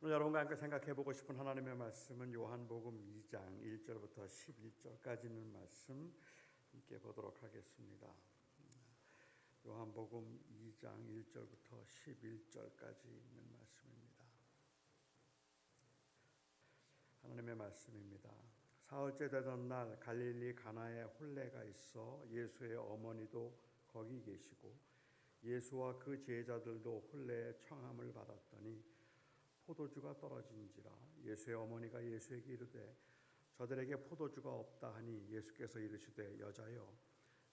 오늘 여러분과 함께 생각해 보고 싶은 하나님의 말씀은 요한복음 2장 1절부터 11절까지 있는 말씀 함께 보도록 하겠습니다. 요한복음 2장 1절부터 11절까지 있는 말씀입니다. 하나님의 말씀입니다. 사흘째 되던 날 갈릴리 가나에 혼례가 있어 예수의 어머니도 거기 계시고 예수와 그 제자들도 혼례의 청함을 받았더니 포도주가 떨어진지라. 예수의 어머니가 예수에게 이르되 저들에게 포도주가 없다 하니 예수께서 이르시되 여자여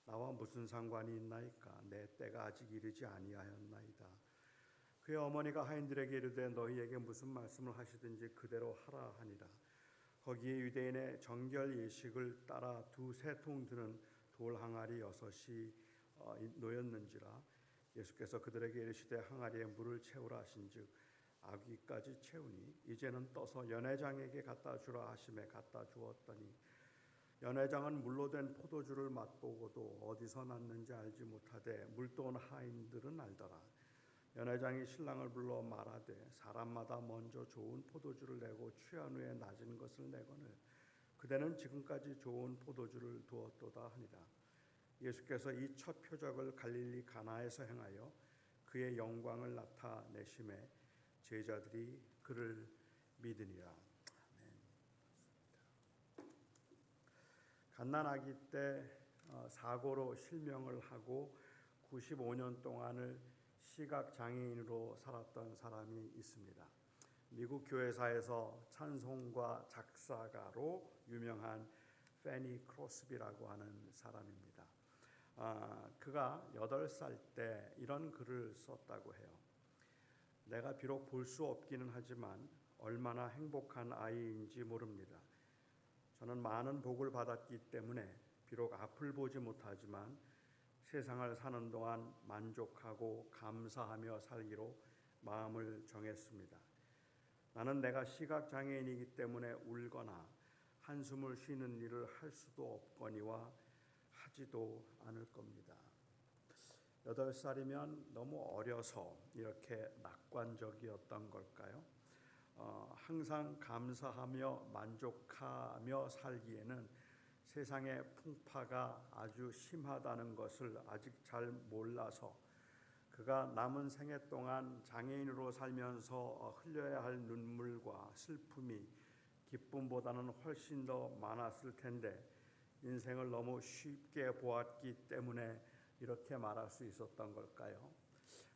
나와 무슨 상관이 있나이까? 내 때가 아직 이르지 아니하였나이다. 그의 어머니가 하인들에게 이르되 너희에게 무슨 말씀을 하시든지 그대로 하라 하니라. 거기에 유대인의 정결 예식을 따라 두세 통 드는 돌 항아리 6이 놓였는지라. 예수께서 그들에게 이르시되 항아리에 물을 채우라 하신즉 아귀까지 채우니 이제는 떠서 연회장에게 갖다 주라 하심에 갖다 주었더니 연회장은 물로 된 포도주를 맛보고도 어디서 났는지 알지 못하되 물도온 하인들은 알더라. 연회장이 신랑을 불러 말하되 사람마다 먼저 좋은 포도주를 내고 취한 후에 낮은 것을 내거늘 그대는 지금까지 좋은 포도주를 두었도다 하니라. 예수께서 이 첫 표적을 갈릴리 가나에서 행하여 그의 영광을 나타내심에 제자들이 그를 믿으니라. 아멘. 갓난아기 때 사고로 실명을 하고 95년 동안을 시각장애인으로 살았던 사람이 있습니다. 미국 교회사에서 찬송가 작사가로 유명한 페니 크로스비라고 하는 사람입니다. 그가 8살 때 이런 글을 썼다고 해요. 내가 비록 볼 수 없기는 하지만 얼마나 행복한 아이인지 모릅니다. 저는 많은 복을 받았기 때문에 비록 앞을 보지 못하지만 세상을 사는 동안 만족하고 감사하며 살기로 마음을 정했습니다. 나는 내가 시각장애인이기 때문에 울거나 한숨을 쉬는 일을 할 수도 없거니와 하지도 않을 겁니다. 8살이면 너무 어려서 이렇게 낙관적이었던 걸까요? 항상 감사하며 만족하며 살기에는 세상의 풍파가 아주 심하다는 것을 아직 잘 몰라서 그가 남은 생애 동안 장애인으로 살면서 흘려야 할 눈물과 슬픔이 기쁨보다는 훨씬 더 많았을 텐데 인생을 너무 쉽게 보았기 때문에 이렇게 말할 수 있었던 걸까요?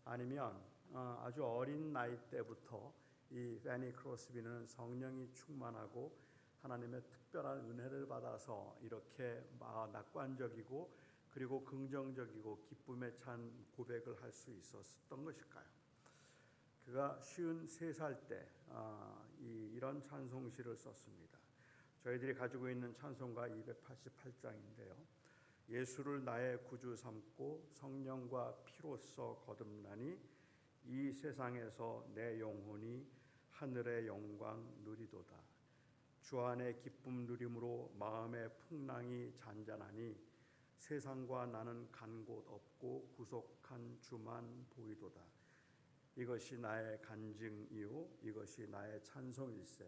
아니면 아주 어린 나이 때부터 이 페니 크로스비는 성령이 충만하고 하나님의 특별한 은혜를 받아서 이렇게 낙관적이고 그리고 긍정적이고 기쁨에 찬 고백을 할 수 있었던 것일까요? 그가 53살 때 이런 찬송시를 썼습니다. 저희들이 가지고 있는 찬송가 288장인데요. 예수를 나의 구주 삼고 성령과 피로써 거듭나니 이 세상에서 내 영혼이 하늘의 영광 누리도다. 주 안의 기쁨 누림으로 마음의 풍랑이 잔잔하니 세상과 나는 간 곳 없고 구속한 주만 보이도다. 이것이 나의 간증이요 이것이 나의 찬송일세.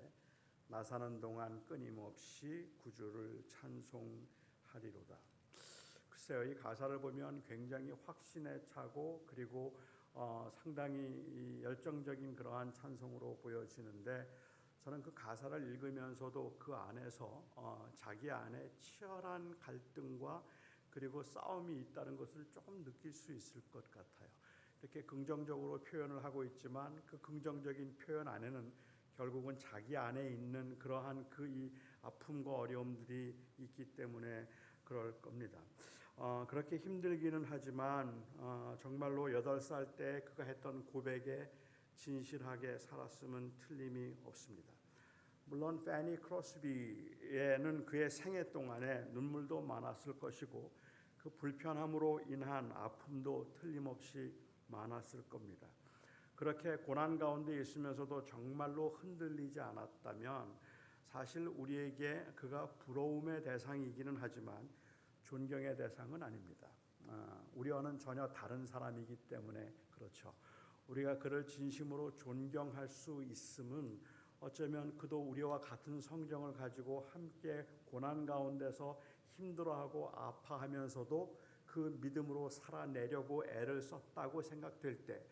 나 사는 동안 끊임없이 구주를 찬송하리로다. 글쎄요, 이 가사를 보면 굉장히 확신에 차고 그리고 상당히 열정적인 그러한 찬송으로 보여지는데 저는 그 가사를 읽으면서도 그 안에서 자기 안에 치열한 갈등과 그리고 싸움이 있다는 것을 조금 느낄 수 있을 것 같아요. 이렇게 긍정적으로 표현을 하고 있지만 그 긍정적인 표현 안에는 결국은 자기 안에 있는 그러한 그 이 아픔과 어려움들이 있기 때문에 그럴 겁니다. 그렇게 힘들기는 하지만 정말로 8살 때 그가 했던 고백에 진실하게 살았음은 틀림이 없습니다. 물론 페니 크로스비에는 그의 생애 동안에 눈물도 많았을 것이고 그 불편함으로 인한 아픔도 틀림없이 많았을 겁니다. 그렇게 고난 가운데 있으면서도 정말로 흔들리지 않았다면 사실 우리에게 그가 부러움의 대상이기는 하지만 존경의 대상은 아닙니다. 우리와는 전혀 다른 사람이기 때문에 그렇죠. 우리가 그를 진심으로 존경할 수 있음은 어쩌면 그도 우리와 같은 성정을 가지고 함께 고난 가운데서 힘들어하고 아파하면서도 그 믿음으로 살아내려고 애를 썼다고 생각될 때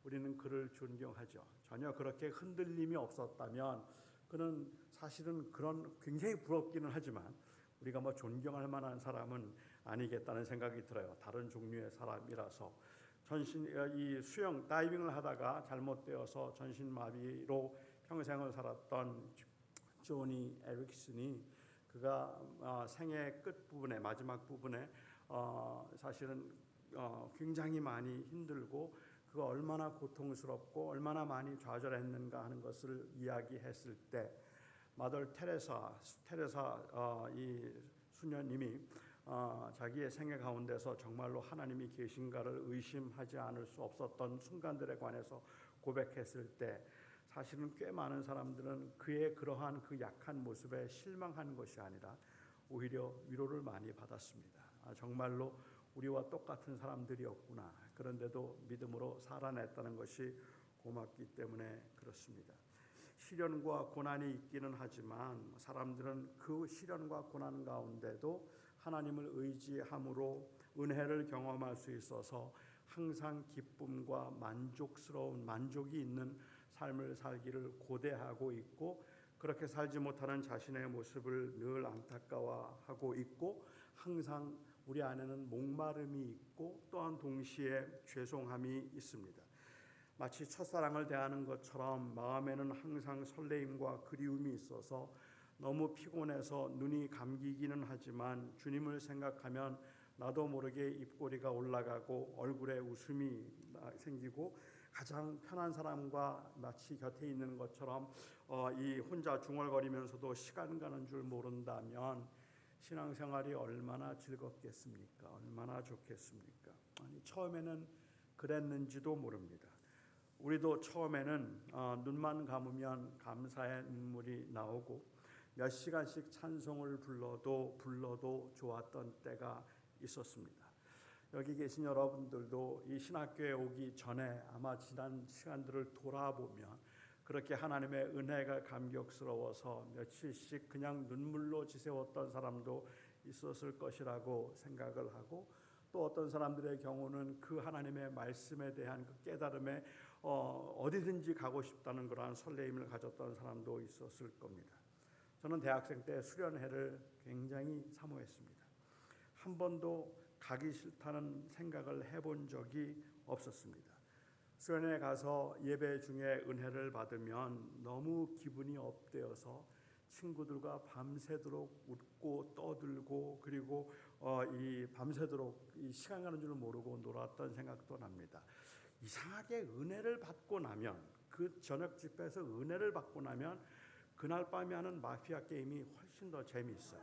우리는 그를 존경하죠. 전혀 그렇게 흔들림이 없었다면 그는 사실은 그런 굉장히 부럽기는 하지만 우리가 뭐 존경할 만한 사람은 아니겠다는 생각이 들어요. 다른 종류의 사람이라서. 이 수영 다이빙을 하다가 잘못되어서 전신마비로 평생을 살았던 조니 에릭슨이 그가 생애 끝 부분에 마지막 부분에 사실은 굉장히 많이 힘들고 그가 얼마나 고통스럽고 얼마나 많이 좌절했는가 하는 것을 이야기했을 때 마더 테레사 이 수녀님이 자기의 생애 가운데서 정말로 하나님이 계신가를 의심하지 않을 수 없었던 순간들에 관해서 고백했을 때 사실은 꽤 많은 사람들은 그의 그러한 그 약한 모습에 실망한 것이 아니라 오히려 위로를 많이 받았습니다. 정말로 우리와 똑같은 사람들이었구나. 그런데도 믿음으로 살아냈다는 것이 고맙기 때문에 그렇습니다. 시련과 고난이 있기는 하지만 사람들은 그 시련과 고난 가운데도 하나님을 의지함으로 은혜를 경험할 수 있어서 항상 기쁨과 만족이 있는 삶을 살기를 고대하고 있고 그렇게 살지 못하는 자신의 모습을 늘 안타까워하고 있고 항상 우리 안에는 목마름이 있고 또한 동시에 죄송함이 있습니다. 마치 첫사랑을 대하는 것처럼 마음에는 항상 설레임과 그리움이 있어서 너무 피곤해서 눈이 감기기는 하지만 주님을 생각하면 나도 모르게 입꼬리가 올라가고 얼굴에 웃음이 생기고 가장 편한 사람과 마치 곁에 있는 것처럼 이 혼자 중얼거리면서도 시간 가는 줄 모른다면 신앙생활이 얼마나 즐겁겠습니까? 얼마나 좋겠습니까? 아니, 처음에는 그랬는지도 모릅니다. 우리도 처음에는 눈만 감으면 감사의 눈물이 나오고 몇 시간씩 찬송을 불러도 좋았던 때가 있었습니다. 여기 계신 여러분들도 이 신학교에 오기 전에 아마 지난 시간들을 돌아보면 그렇게 하나님의 은혜가 감격스러워서 며칠씩 그냥 눈물로 지새웠던 사람도 있었을 것이라고 생각을 하고 또 어떤 사람들의 경우는 그 하나님의 말씀에 대한 그 깨달음에 어디든지 가고 싶다는 그러한 설레임을 가졌던 사람도 있었을 겁니다. 저는 대학생 때 수련회를 굉장히 사모했습니다. 한 번도 가기 싫다는 생각을 해본 적이 없었습니다. 수련회에 가서 예배 중에 은혜를 받으면 너무 기분이 업되어서 친구들과 밤새도록 웃고 떠들고 그리고 이 밤새도록 이 시간 가는 줄 모르고 놀았던 생각도 납니다. 이상하게 은혜를 받고 나면 그 저녁 집회에서 은혜를 받고 나면 그날 밤에 하는 마피아 게임이 훨씬 더 재미있어요.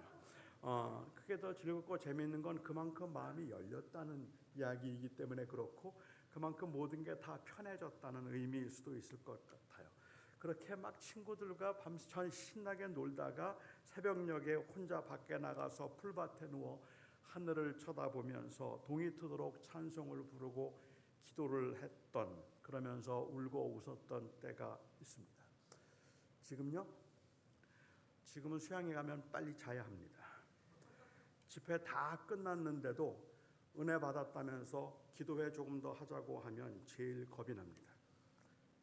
그게 더 즐겁고 재미있는 건 그만큼 마음이 열렸다는 이야기이기 때문에 그렇고 그만큼 모든 게 다 편해졌다는 의미일 수도 있을 것 같아요. 그렇게 막 친구들과 밤새 신나게 놀다가 새벽녘에 혼자 밖에 나가서 풀밭에 누워 하늘을 쳐다보면서 동이 트도록 찬송을 부르고 기도를 했던 그러면서 울고 웃었던 때가 있습니다. 지금은 수양에 가면 빨리 자야 합니다. 집회 다 끝났는데도 은혜 받았다면서 기도회 조금 더 하자고 하면 제일 겁이 납니다.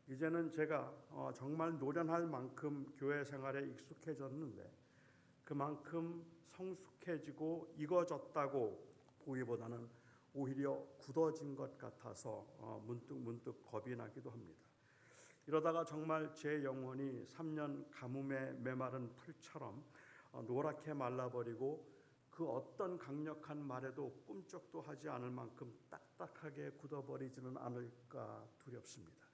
이제는 제가 정말 노련할 만큼 교회 생활에 익숙해졌는데 그만큼 성숙해지고 익어졌다고 보기보다는 오히려 굳어진 것 같아서 문득 겁이 나기도 합니다. 이러다가 정말 제 영혼이 3년 가뭄에 메마른 풀처럼 노랗게 말라버리고 그 어떤 강력한 말에도 꿈쩍도 하지 않을 만큼 딱딱하게 굳어버리지는 않을까 두렵습니다.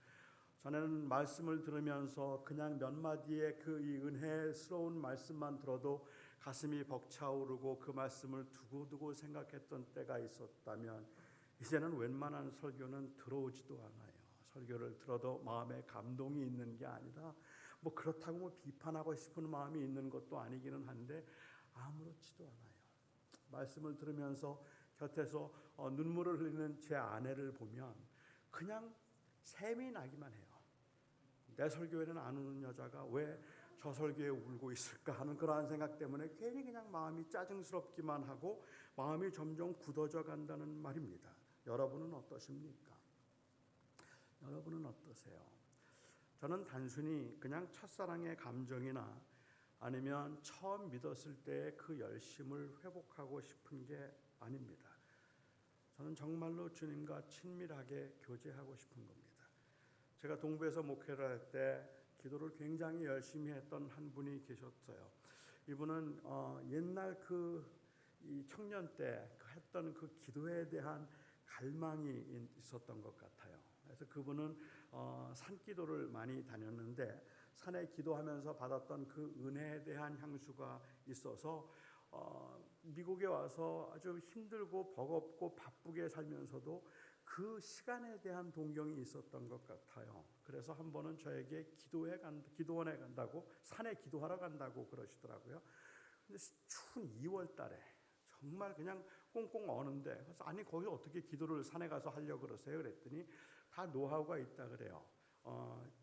전에는 말씀을 들으면서 그냥 몇 마디의 그 이 은혜스러운 말씀만 들어도 가슴이 벅차오르고 그 말씀을 두고두고 생각했던 때가 있었다면 이제는 웬만한 설교는 들어오지도 않아요. 설교를 들어도 마음에 감동이 있는 게 아니라 뭐 그렇다고 비판하고 싶은 마음이 있는 것도 아니기는 한데 아무렇지도 않아요. 말씀을 들으면서 곁에서 눈물을 흘리는 제 아내를 보면 그냥 샘이 나기만 해요. 내 설교에는 안 우는 여자가 왜 저 설교에 울고 있을까 하는 그러한 생각 때문에 괜히 그냥 마음이 짜증스럽기만 하고 마음이 점점 굳어져 간다는 말입니다. 여러분은 어떠십니까? 여러분은 어떠세요? 저는 단순히 그냥 첫사랑의 감정이나 아니면 처음 믿었을 때의 그 열심을 회복하고 싶은 게 아닙니다. 저는 정말로 주님과 친밀하게 교제하고 싶은 겁니다. 제가 동부에서 목회를 할 때 기도를 굉장히 열심히 했던 한 분이 계셨어요. 이분은 옛날 이 청년 때 했던 그 기도에 대한 갈망이 있었던 것 같아요. 그래서 그분은 산기도를 많이 다녔는데 산에 기도하면서 받았던 그 은혜에 대한 향수가 있어서 미국에 와서 아주 힘들고 버겁고 바쁘게 살면서도 그 시간에 대한 동경이 있었던 것 같아요. 그래서 한 번은 저에게 기도원에 간다고, 산에 기도하러 간다고 그러시더라고요. 근데 추운 2월 달에 정말 그냥 꽁꽁 어는데, 그래서 아니 거기 어떻게 기도를 산에 가서 하려고 그러세요? 그랬더니 다 노하우가 있다 그래요.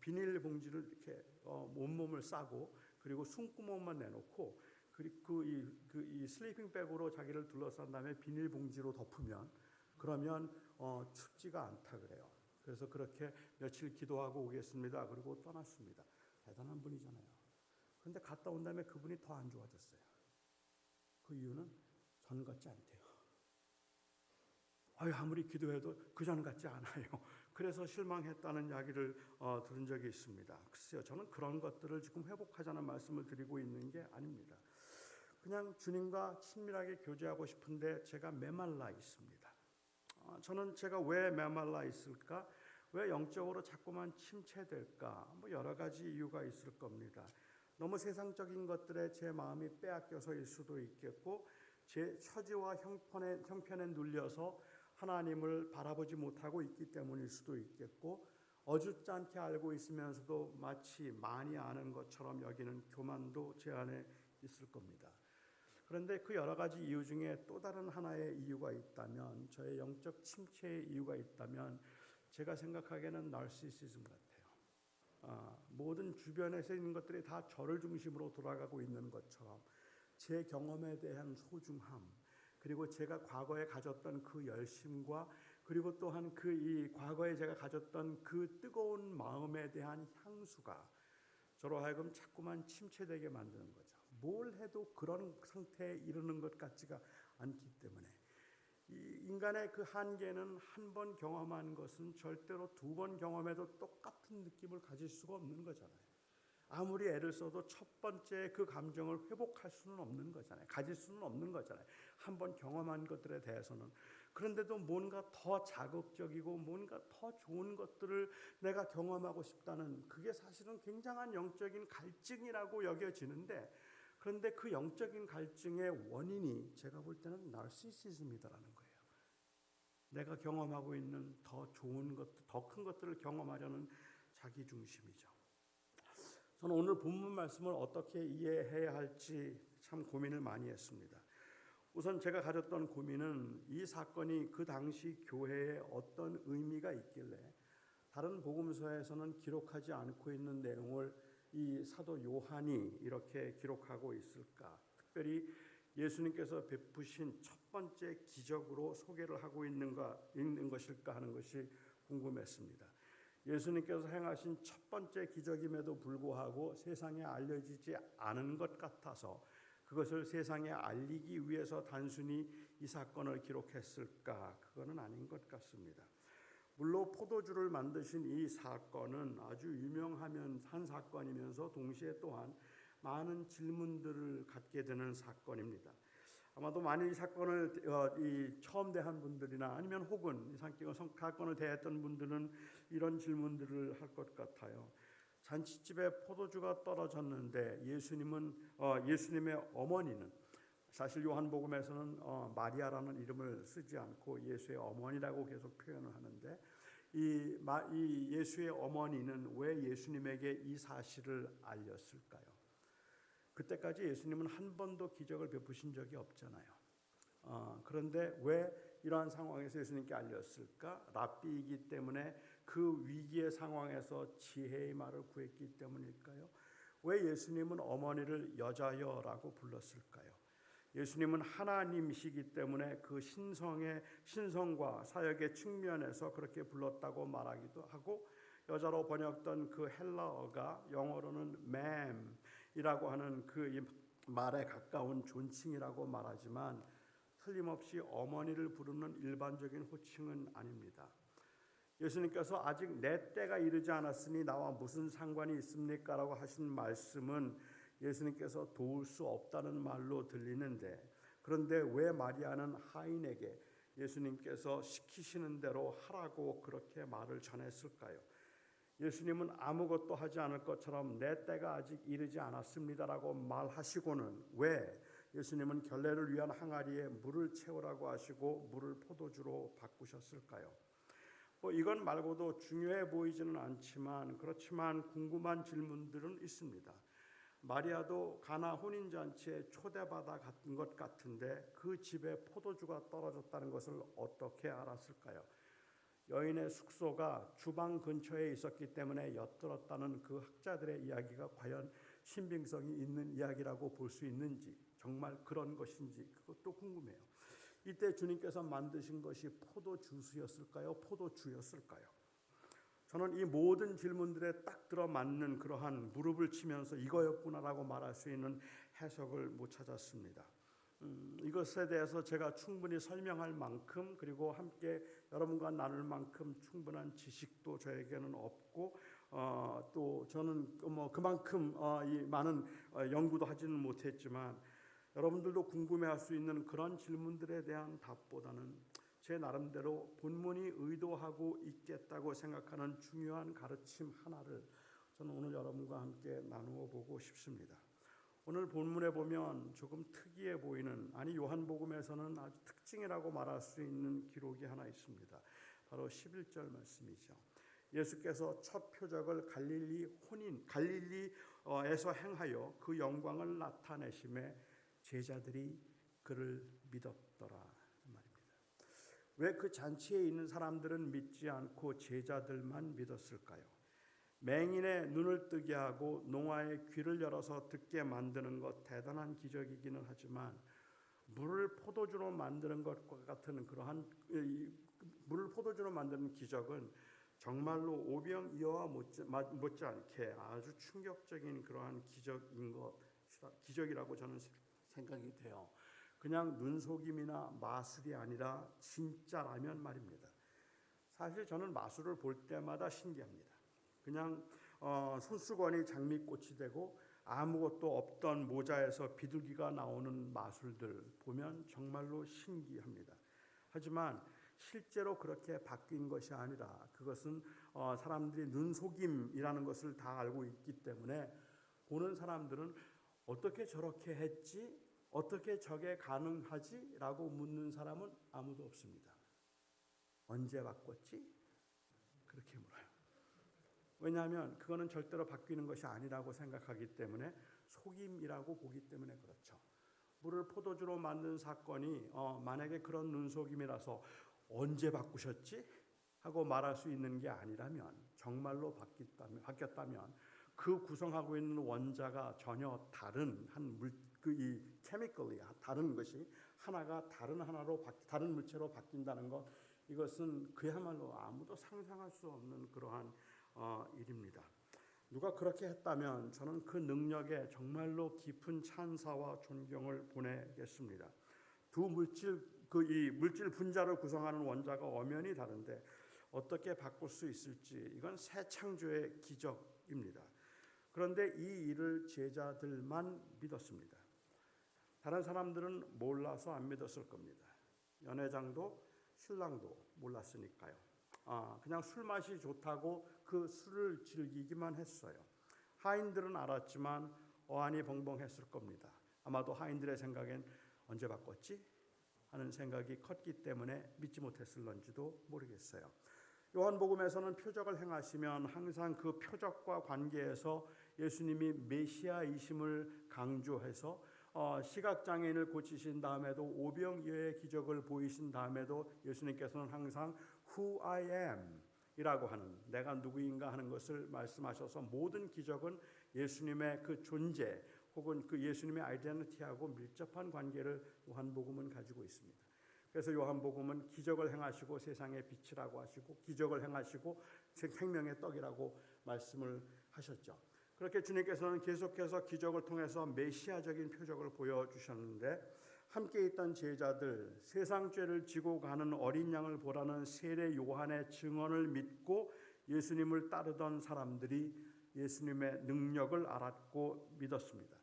비닐봉지를 이렇게 온몸을 싸고, 그리고 숨구멍만 내놓고, 그리고 이 슬리핑백으로 자기를 둘러싼 다음에 비닐봉지로 덮으면, 그러면 춥지가 않다 그래요. 그래서 그렇게 며칠 기도하고 오겠습니다. 그리고 떠났습니다. 대단한 분이잖아요. 그런데 갔다 온 다음에 그분이 더 안 좋아졌어요. 그 이유는 전 같지 않대요. 아무리 기도해도 그 전 같지 않아요. 그래서 실망했다는 이야기를 들은 적이 있습니다. 글쎄요, 저는 그런 것들을 지금 회복하자는 말씀을 드리고 있는 게 아닙니다. 그냥 주님과 친밀하게 교제하고 싶은데 제가 메말라 있습니다. 저는 제가 왜 메말라 있을까? 왜 영적으로 자꾸만 침체될까? 여러 가지 이유가 있을 겁니다. 너무 세상적인 것들에 제 마음이 빼앗겨서일 수도 있겠고, 제 처지와 형편에 눌려서 하나님을 바라보지 못하고 있기 때문일 수도 있겠고, 어줍지 않게 알고 있으면서도 마치 많이 아는 것처럼 여기는 교만도 제 안에 있을 겁니다. 그런데 그 여러 가지 이유 중에 또 다른 하나의 이유가 있다면, 저의 영적 침체의 이유가 있다면, 제가 생각하기에는 나르시시즘 같아요. 모든 주변에서 있는 것들이 다 저를 중심으로 돌아가고 있는 것처럼 제 경험에 대한 소중함, 그리고 제가 과거에 가졌던 그 열심과, 그리고 또한 이 과거에 제가 가졌던 그 뜨거운 마음에 대한 향수가 저로 하여금 자꾸만 침체되게 만드는 거죠. 뭘 해도 그런 상태에 이르는 것 같지가 않기 때문에, 이 인간의 그 한계는 한 번 경험한 것은 절대로 두 번 경험해도 똑같은 느낌을 가질 수가 없는 거잖아요. 아무리 애를 써도 첫 번째 그 감정을 회복할 수는 없는 거잖아요. 가질 수는 없는 거잖아요. 한 번 경험한 것들에 대해서는. 그런데도 뭔가 더 자극적이고 뭔가 더 좋은 것들을 내가 경험하고 싶다는, 그게 사실은 굉장한 영적인 갈증이라고 여겨지는데, 그런데 그 영적인 갈증의 원인이 제가 볼 때는 나르시시즘이다라는 거예요. 내가 경험하고 있는 더 좋은 것, 더 큰 것들을 경험하려는 자기 중심이죠. 저는 오늘 본문 말씀을 어떻게 이해해야 할지 참 고민을 많이 했습니다. 우선 제가 가졌던 고민은 이 사건이 그 당시 교회에 어떤 의미가 있길래 다른 복음서에서는 기록하지 않고 있는 내용을 이 사도 요한이 이렇게 기록하고 있을까? 특별히 예수님께서 베푸신 첫 번째 기적으로 소개를 하고 있는 것일까 하는 것이 궁금했습니다. 예수님께서 행하신 첫 번째 기적임에도 불구하고 세상에 알려지지 않은 것 같아서 그것을 세상에 알리기 위해서 단순히 이 사건을 기록했을까? 그거는 아닌 것 같습니다. 물로 포도주를 만드신 이 사건은 아주 유명한 사건이면서 동시에 또한 많은 질문들을 갖게 되는 사건입니다. 아마도 많은 이 사건을 처음 대한 분들이나 아니면 혹은 이 사건을 대했던 분들은 이런 질문들을 할 것 같아요. 잔치집에 포도주가 떨어졌는데 예수님의 어머니는, 사실 요한복음에서는 마리아라는 이름을 쓰지 않고 예수의 어머니라고 계속 표현을 하는데, 이 예수의 어머니는 왜 예수님에게 이 사실을 알렸을까요? 그때까지 예수님은 한 번도 기적을 베푸신 적이 없잖아요. 그런데 왜 이러한 상황에서 예수님께 알렸을까? 랍비이기 때문에 그 위기의 상황에서 지혜의 말을 구했기 때문일까요? 왜 예수님은 어머니를 여자여라고 불렀을까요? 예수님은 하나님이시기 때문에 그 신성과 사역의 측면에서 그렇게 불렀다고 말하기도 하고, 여자로 번역된 그 헬라어가 영어로는 ma'am이라고 하는 그 말에 가까운 존칭이라고 말하지만 틀림없이 어머니를 부르는 일반적인 호칭은 아닙니다. 예수님께서 아직 내 때가 이르지 않았으니 나와 무슨 상관이 있습니까? 라고 하신 말씀은 예수님께서 도울 수 없다는 말로 들리는데, 그런데 왜 마리아는 하인에게 예수님께서 시키시는 대로 하라고 그렇게 말을 전했을까요? 예수님은 아무것도 하지 않을 것처럼 내 때가 아직 이르지 않았습니다라고 말하시고는 왜 예수님은 결례를 위한 항아리에 물을 채우라고 하시고 물을 포도주로 바꾸셨을까요? 이건 말고도 중요해 보이지는 않지만 그렇지만 궁금한 질문들은 있습니다. 마리아도 가나 혼인잔치에 초대받아 갔던 것 같은데 그 집에 포도주가 떨어졌다는 것을 어떻게 알았을까요? 여인의 숙소가 주방 근처에 있었기 때문에 엿들었다는 그 학자들의 이야기가 과연 신빙성이 있는 이야기라고 볼 수 있는지, 정말 그런 것인지 그것도 궁금해요. 이때 주님께서 만드신 것이 포도주스였을까요? 포도주였을까요? 저는 이 모든 질문들에 딱 들어맞는 그러한 무릎을 치면서 이거였구나라고 말할 수 있는 해석을 못 찾았습니다. 이것에 대해서 제가 충분히 설명할 만큼 그리고 함께 여러분과 나눌 만큼 충분한 지식도 저에게는 없고 또 저는 그만큼 이 많은 연구도 하지는 못했지만 여러분들도 궁금해할 수 있는 그런 질문들에 대한 답보다는 제 나름대로 본문이 의도하고 있겠다고 생각하는 중요한 가르침 하나를 저는 오늘 여러분과 함께 나누어 보고 싶습니다. 오늘 본문에 보면 조금 특이해 보이는, 아니 요한복음에서는 아주 특징이라고 말할 수 있는 기록이 하나 있습니다. 바로 11절 말씀이죠. 예수께서 첫 표적을 갈릴리에서 행하여 그 영광을 나타내심에 제자들이 그를 믿었더라 말입니다. 왜 그 잔치에 있는 사람들은 믿지 않고 제자들만 믿었을까요? 맹인의 눈을 뜨게 하고 농아의 귀를 열어서 듣게 만드는 것 대단한 기적이기는 하지만 물을 포도주로 만드는 것과 같은 그러한 물을 포도주로 만드는 기적은 정말로 오병이어와 못지않게 아주 충격적인 그러한 기적이라고 저는 생각이 돼요. 그냥 눈속임이나 마술이 아니라 진짜라면 말입니다. 사실 저는 마술을 볼 때마다 신기합니다. 그냥 손수건이 장미꽃이 되고 아무것도 없던 모자에서 비둘기가 나오는 마술들 보면 정말로 신기합니다. 하지만 실제로 그렇게 바뀐 것이 아니라 그것은 사람들이 눈속임이라는 것을 다 알고 있기 때문에 보는 사람들은 어떻게 저렇게 했지? 어떻게 저게 가능하지? 라고 묻는 사람은 아무도 없습니다. 언제 바꿨지? 그렇게 물어요. 왜냐하면 그거는 절대로 바뀌는 것이 아니라고 생각하기 때문에 속임이라고 보기 때문에 그렇죠. 물을 포도주로 만든 사건이 만약에 그런 눈속임이라서 언제 바꾸셨지? 하고 말할 수 있는 게 아니라면, 정말로 바뀌었다면 그 구성하고 있는 원자가 전혀 다른 이 케미컬이 다른 것이 하나가 다른 물체로 바뀐다는 것, 이것은 그야말로 아무도 상상할 수 없는 그러한 일입니다. 누가 그렇게 했다면 저는 그 능력에 정말로 깊은 찬사와 존경을 보내겠습니다. 이 물질 분자를 구성하는 원자가 엄연히 다른데 어떻게 바꿀 수 있을지, 이건 새 창조의 기적입니다. 그런데 이 일을 제자들만 믿었습니다. 다른 사람들은 몰라서 안 믿었을 겁니다. 연회장도 신랑도 몰랐으니까요. 그냥 술 맛이 좋다고 그 술을 즐기기만 했어요. 하인들은 알았지만 어안이 벙벙했을 겁니다. 아마도 하인들의 생각엔 언제 바꿨지? 하는 생각이 컸기 때문에 믿지 못했을런지도 모르겠어요. 요한복음에서는 표적을 행하시면 항상 그 표적과 관계해서 예수님이 메시아이심을 강조해서 시각장애인을 고치신 다음에도 오병이어의 기적을 보이신 다음에도 예수님께서는 항상 Who I am, 이라고 하는, 내가 누구인가 하는 것을 말씀하셔서 모든 기적은 예수님의 그 존재 혹은 그 예수님의 아이덴티티하고 밀접한 관계를 요한복음은 가지고 있습니다. 그래서 요한복음은 기적을 행하시고 세상의 빛이라고 하시고 기적을 행하시고 생명의 떡이라고 말씀을 하셨죠. 그렇게 주님께서는 계속해서 기적을 통해서 메시아적인 표적을 보여주셨는데, 함께 있던 제자들, 세상 죄를 지고 가는 어린 양을 보라는 세례 요한의 증언을 믿고 예수님을 따르던 사람들이 예수님의 능력을 알았고 믿었습니다.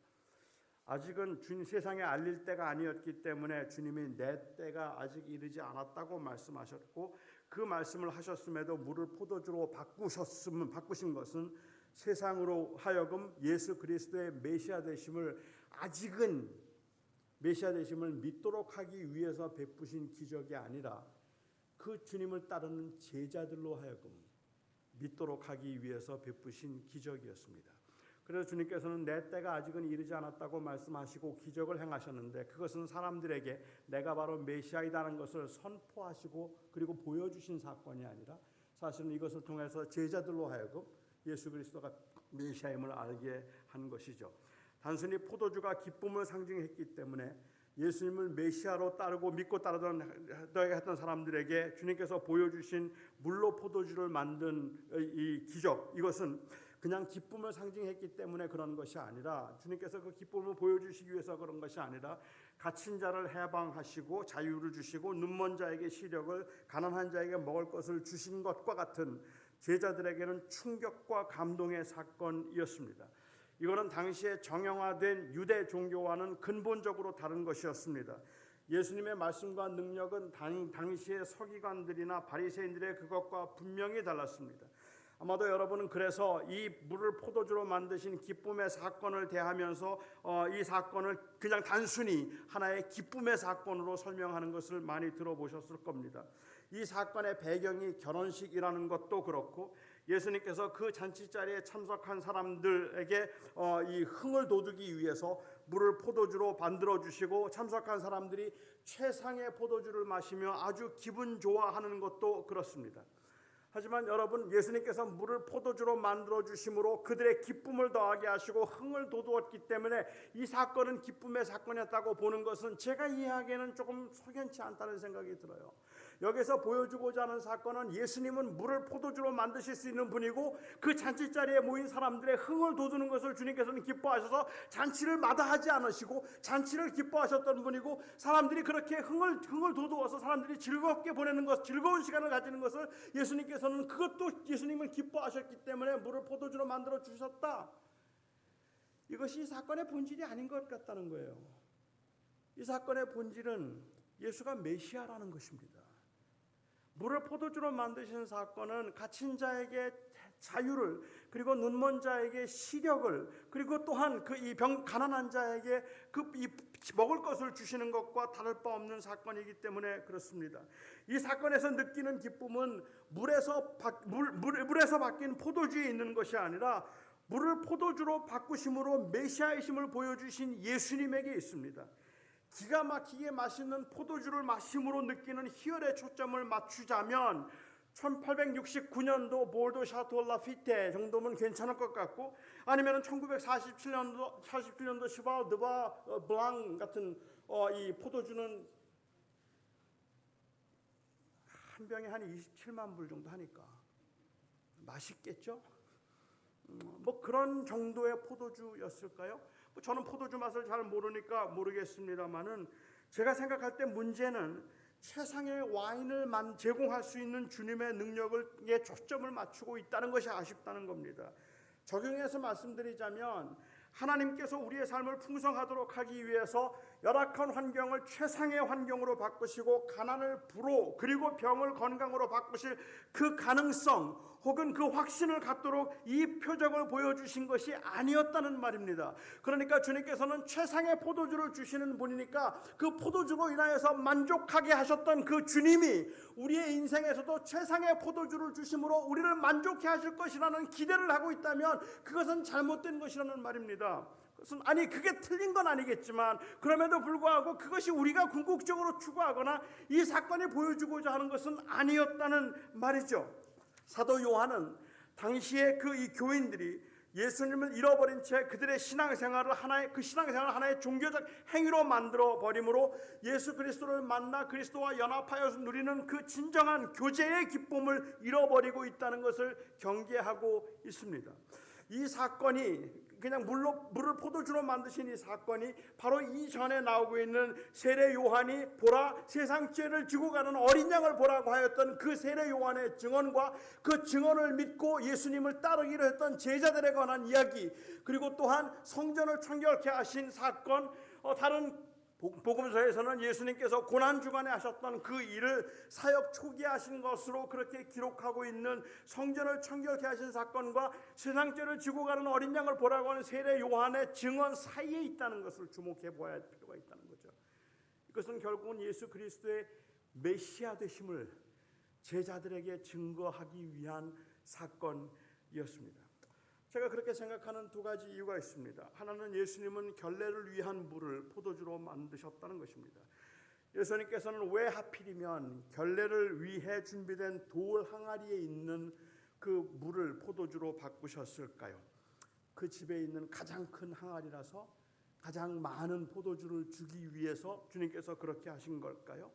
아직은 세상에 알릴 때가 아니었기 때문에 주님이 내 때가 아직 이르지 않았다고 말씀하셨고, 그 말씀을 하셨음에도 물을 포도주로 바꾸신 것은 세상으로 하여금 예수 그리스도의 메시아 되심을 믿도록 하기 위해서 베푸신 기적이 아니라 그 주님을 따르는 제자들로 하여금 믿도록 하기 위해서 베푸신 기적이었습니다. 그래서 주님께서는 내 때가 아직은 이르지 않았다고 말씀하시고 기적을 행하셨는데, 그것은 사람들에게 내가 바로 메시아이다는 것을 선포하시고 그리고 보여주신 사건이 아니라 사실은 이것을 통해서 제자들로 하여금 예수 그리스도가 메시아임을 알게 한 것이죠. 단순히 포도주가 기쁨을 상징했기 때문에 예수님을 메시아로 따르고 믿고 따르던 사람들에게 주님께서 보여주신 물로 포도주를 만든 이 기적, 이것은 그냥 기쁨을 상징했기 때문에 그런 것이 아니라, 주님께서 그 기쁨을 보여주시기 위해서 그런 것이 아니라 갇힌 자를 해방하시고 자유를 주시고 눈먼 자에게 시력을, 가난한 자에게 먹을 것을 주신 것과 같은 제자들에게는 충격과 감동의 사건이었습니다. 이거는 당시에 정형화된 유대 종교와는 근본적으로 다른 것이었습니다. 예수님의 말씀과 능력은 당시의 서기관들이나 바리새인들의 그것과 분명히 달랐습니다. 아마도 여러분은 그래서 이 물을 포도주로 만드신 기쁨의 사건을 대하면서 이 사건을 그냥 단순히 하나의 기쁨의 사건으로 설명하는 것을 많이 들어보셨을 겁니다. 이 사건의 배경이 결혼식이라는 것도 그렇고, 예수님께서 그 잔치자리에 참석한 사람들에게 이 흥을 돋우기 위해서 물을 포도주로 만들어 주시고 참석한 사람들이 최상의 포도주를 마시며 아주 기분 좋아하는 것도 그렇습니다. 하지만 여러분, 예수님께서 물을 포도주로 만들어 주심으로 그들의 기쁨을 더하게 하시고 흥을 돋우었기 때문에 이 사건은 기쁨의 사건이었다고 보는 것은 제가 이해하기에는 조금 석연치 않다는 생각이 들어요. 여기서 보여주고자 하는 사건은 예수님은 물을 포도주로 만드실 수 있는 분이고, 그 잔치자리에 모인 사람들의 흥을 돋우는 것을 주님께서는 기뻐하셔서 잔치를 마다하지 않으시고 잔치를 기뻐하셨던 분이고, 사람들이 그렇게 흥을 돋우어서 사람들이 즐겁게 보내는 것, 즐거운 시간을 가지는 것을 예수님께서는 그것도 예수님을 기뻐하셨기 때문에 물을 포도주로 만들어 주셨다. 이것이 이 사건의 본질이 아닌 것 같다는 거예요. 이 사건의 본질은 예수가 메시아라는 것입니다. 물을 포도주로 만드신 사건은 갇힌 자에게 자유를, 그리고 눈먼 자에게 시력을, 그리고 또한 가난한 자에게 먹을 것을 주시는 것과 다를 바 없는 사건이기 때문에 그렇습니다. 이 사건에서 느끼는 기쁨은 물에서 바뀐 포도주에 있는 것이 아니라 물을 포도주로 바꾸심으로 메시아이심을 보여주신 예수님에게 있습니다. 기가 막히게 맛있는 포도주를 마심으로 느끼는 희열의 초점을 맞추자면 1869년도 볼도 샤토 라피테 정도면 괜찮을 것 같고, 아니면 1947년도 시바 드바 블랑 같은 이 포도주는 한 병에 한 27만 불 정도 하니까 맛있겠죠? 뭐 그런 정도의 포도주였을까요? 저는 포도주 맛을 잘 모르니까 모르겠습니다만은, 제가 생각할 때 문제는 최상의 와인을 제공할 수 있는 주님의 능력에 초점을 맞추고 있다는 것이 아쉽다는 겁니다. 적용해서 말씀드리자면, 하나님께서 우리의 삶을 풍성하도록 하기 위해서 열악한 환경을 최상의 환경으로 바꾸시고 가난을 부로, 그리고 병을 건강으로 바꾸실 그 가능성 혹은 그 확신을 갖도록 이 표적을 보여주신 것이 아니었다는 말입니다. 그러니까 주님께서는 최상의 포도주를 주시는 분이니까 그 포도주로 인하여서 만족하게 하셨던 그 주님이 우리의 인생에서도 최상의 포도주를 주심으로 우리를 만족해 하실 것이라는 기대를 하고 있다면 그것은 잘못된 것이라는 말입니다. 그게 틀린 건 아니겠지만, 그럼에도 불구하고 그것이 우리가 궁극적으로 추구하거나 이 사건이 보여주고자 하는 것은 아니었다는 말이죠. 사도 요한은 당시에 그 이 교인들이 예수님을 잃어버린 채 그들의 신앙생활을 하나의 종교적 행위로 만들어 버림으로 예수 그리스도를 만나 그리스도와 연합하여 누리는 그 진정한 교제의 기쁨을 잃어버리고 있다는 것을 경계하고 있습니다. 이 사건이 그냥 물을 포도주로 만드신 이 사건이 바로 이전에 나오고 있는 세례 요한이 보라 세상 죄를 지고 가는 어린 양을 보라고 하였던 그 세례 요한의 증언과 그 증언을 믿고 예수님을 따르기로 했던 제자들에 관한 이야기, 그리고 또한 성전을 청결케 하신 사건, 다른 복음서에서는 예수님께서 고난주간에 하셨던 그 일을 사역 초기에 하신 것으로 그렇게 기록하고 있는 성전을 청결케 하신 사건과 세상죄를 지고 가는 어린 양을 보라고 하는 세례 요한의 증언 사이에 있다는 것을 주목해 보아야 할 필요가 있다는 거죠. 이것은 결국은 예수 그리스도의 메시아 되심을 제자들에게 증거하기 위한 사건이었습니다. 제가 그렇게 생각하는 두 가지 이유가 있습니다. 하나는 예수님은 결례를 위한 물을 포도주로 만드셨다는 것입니다. 예수님께서는 왜 하필이면 결례를 위해 준비된 돌 항아리에 있는 그 물을 포도주로 바꾸셨을까요? 그 집에 있는 가장 큰 항아리라서 가장 많은 포도주를 주기 위해서 주님께서 그렇게 하신 걸까요?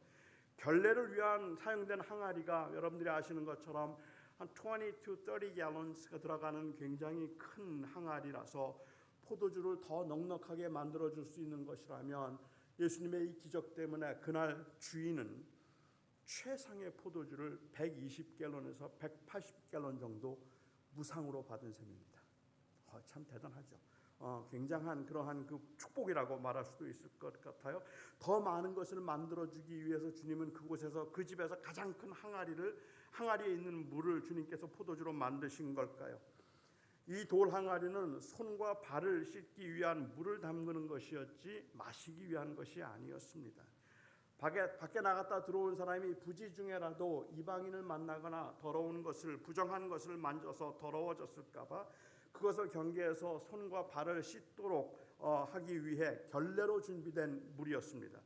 결례를 위한 사용된 항아리가 여러분들이 아시는 것처럼 한 20 to 30 gallons가 들어가는 굉장히 큰 항아리라서 포도주를 더 넉넉하게 만들어줄 수 있는 것이라면 예수님의 이 기적 때문에 그날 주인은 최상의 포도주를 120갤런에서 180갤런 정도 무상으로 받은 셈입니다. 참 대단하죠. 굉장한 그러한 그 축복이라고 말할 수도 있을 것 같아요. 더 많은 것을 만들어주기 위해서 주님은 그곳에서 그 집에서 가장 큰 항아리에 있는 물을 주님께서 포도주로 만드신 걸까요? 이 돌 항아리는 손과 발을 씻기 위한 물을 담그는 것이었지 마시기 위한 것이 아니었습니다. 밖에 나갔다 들어온 사람이 부지 중에라도 이방인을 만나거나 더러운 것을 부정한 것을 만져서 더러워졌을까 봐 그것을 경계해서 손과 발을 씻도록 하기 위해 결례로 준비된 물이었습니다.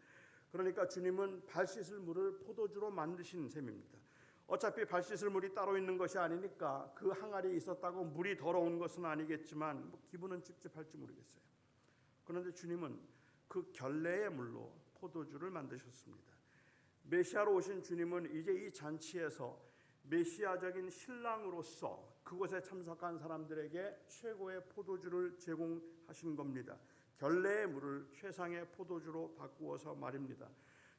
그러니까 주님은 발 씻을 물을 포도주로 만드신 셈입니다. 어차피 발 씻을 물이 따로 있는 것이 아니니까 그 항아리에 있었다고 물이 더러운 것은 아니겠지만 기분은 찝찝할지 모르겠어요. 그런데 주님은 그 결례의 물로 포도주를 만드셨습니다. 메시아로 오신 주님은 이제 이 잔치에서 메시아적인 신랑으로서 그곳에 참석한 사람들에게 최고의 포도주를 제공하신 겁니다. 결례의 물을 최상의 포도주로 바꾸어서 말입니다.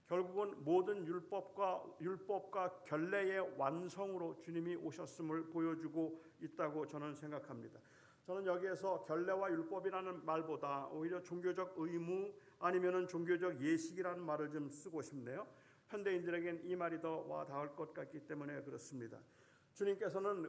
결국은 모든 율법과 결례의 완성으로 주님이 오셨음을 보여주고 있다고 저는 생각합니다. 저는 여기에서 결례와 율법이라는 말보다 오히려 종교적 의무 아니면은 종교적 예식이라는 말을 좀 쓰고 싶네요. 현대인들에겐 이 말이 더 와 닿을 것 같기 때문에 그렇습니다. 주님께서는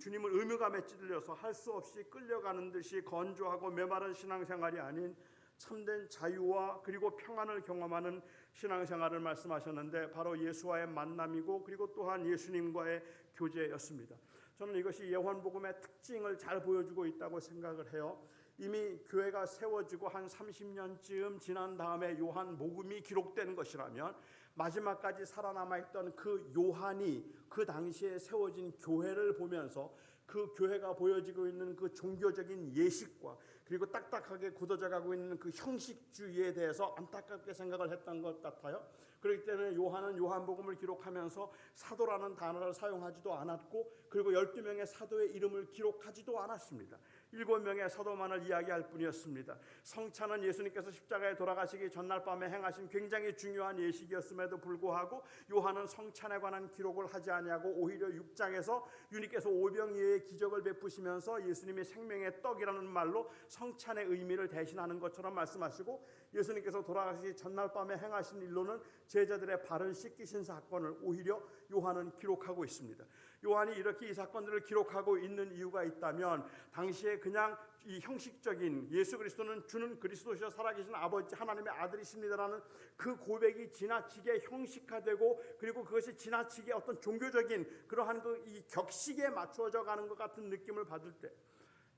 주님을 의무감에 찔려서 할 수 없이 끌려가는 듯이 건조하고 메마른 신앙생활이 아닌 참된 자유와 그리고 평안을 경험하는 신앙생활을 말씀하셨는데 바로 예수와의 만남이고 그리고 또한 예수님과의 교제였습니다. 저는 이것이 요한복음의 특징을 잘 보여주고 있다고 생각을 해요. 이미 교회가 세워지고 한 30년쯤 지난 다음에 요한복음이 기록된 것이라면 마지막까지 살아남아있던 그 요한이 그 당시에 세워진 교회를 보면서 그 교회가 보여지고 있는 그 종교적인 예식과 그리고 딱딱하게 굳어져 가고 있는 그 형식주의에 대해서 안타깝게 생각을 했던 것 같아요. 그렇기 때문에 요한은 요한복음을 기록하면서 사도라는 단어를 사용하지도 않았고 그리고 12명의 사도의 이름을 기록하지도 않았습니다. 7명의 사도만을 이야기할 뿐이었습니다. 성찬은 예수님께서 십자가에 돌아가시기 전날 밤에 행하신 굉장히 중요한 예식이었음에도 불구하고 요한은 성찬에 관한 기록을 하지 아니하고 오히려 6장에서 주님께서 오병이어의 기적을 베푸시면서 예수님이 생명의 떡이라는 말로 성찬의 의미를 대신하는 것처럼 말씀하시고 예수님께서 돌아가시기 전날 밤에 행하신 일로는 제자들의 발을 씻기신 사건을 오히려 요한은 기록하고 있습니다. 요한이 이렇게 이 사건들을 기록하고 있는 이유가 있다면 당시에 그냥 이 형식적인 예수 그리스도는 주는 그리스도시여 살아계신 아버지 하나님의 아들이십니다라는 그 고백이 지나치게 형식화되고 그리고 그것이 지나치게 어떤 종교적인 그러한 이 격식에 맞춰져 가는 것 같은 느낌을 받을 때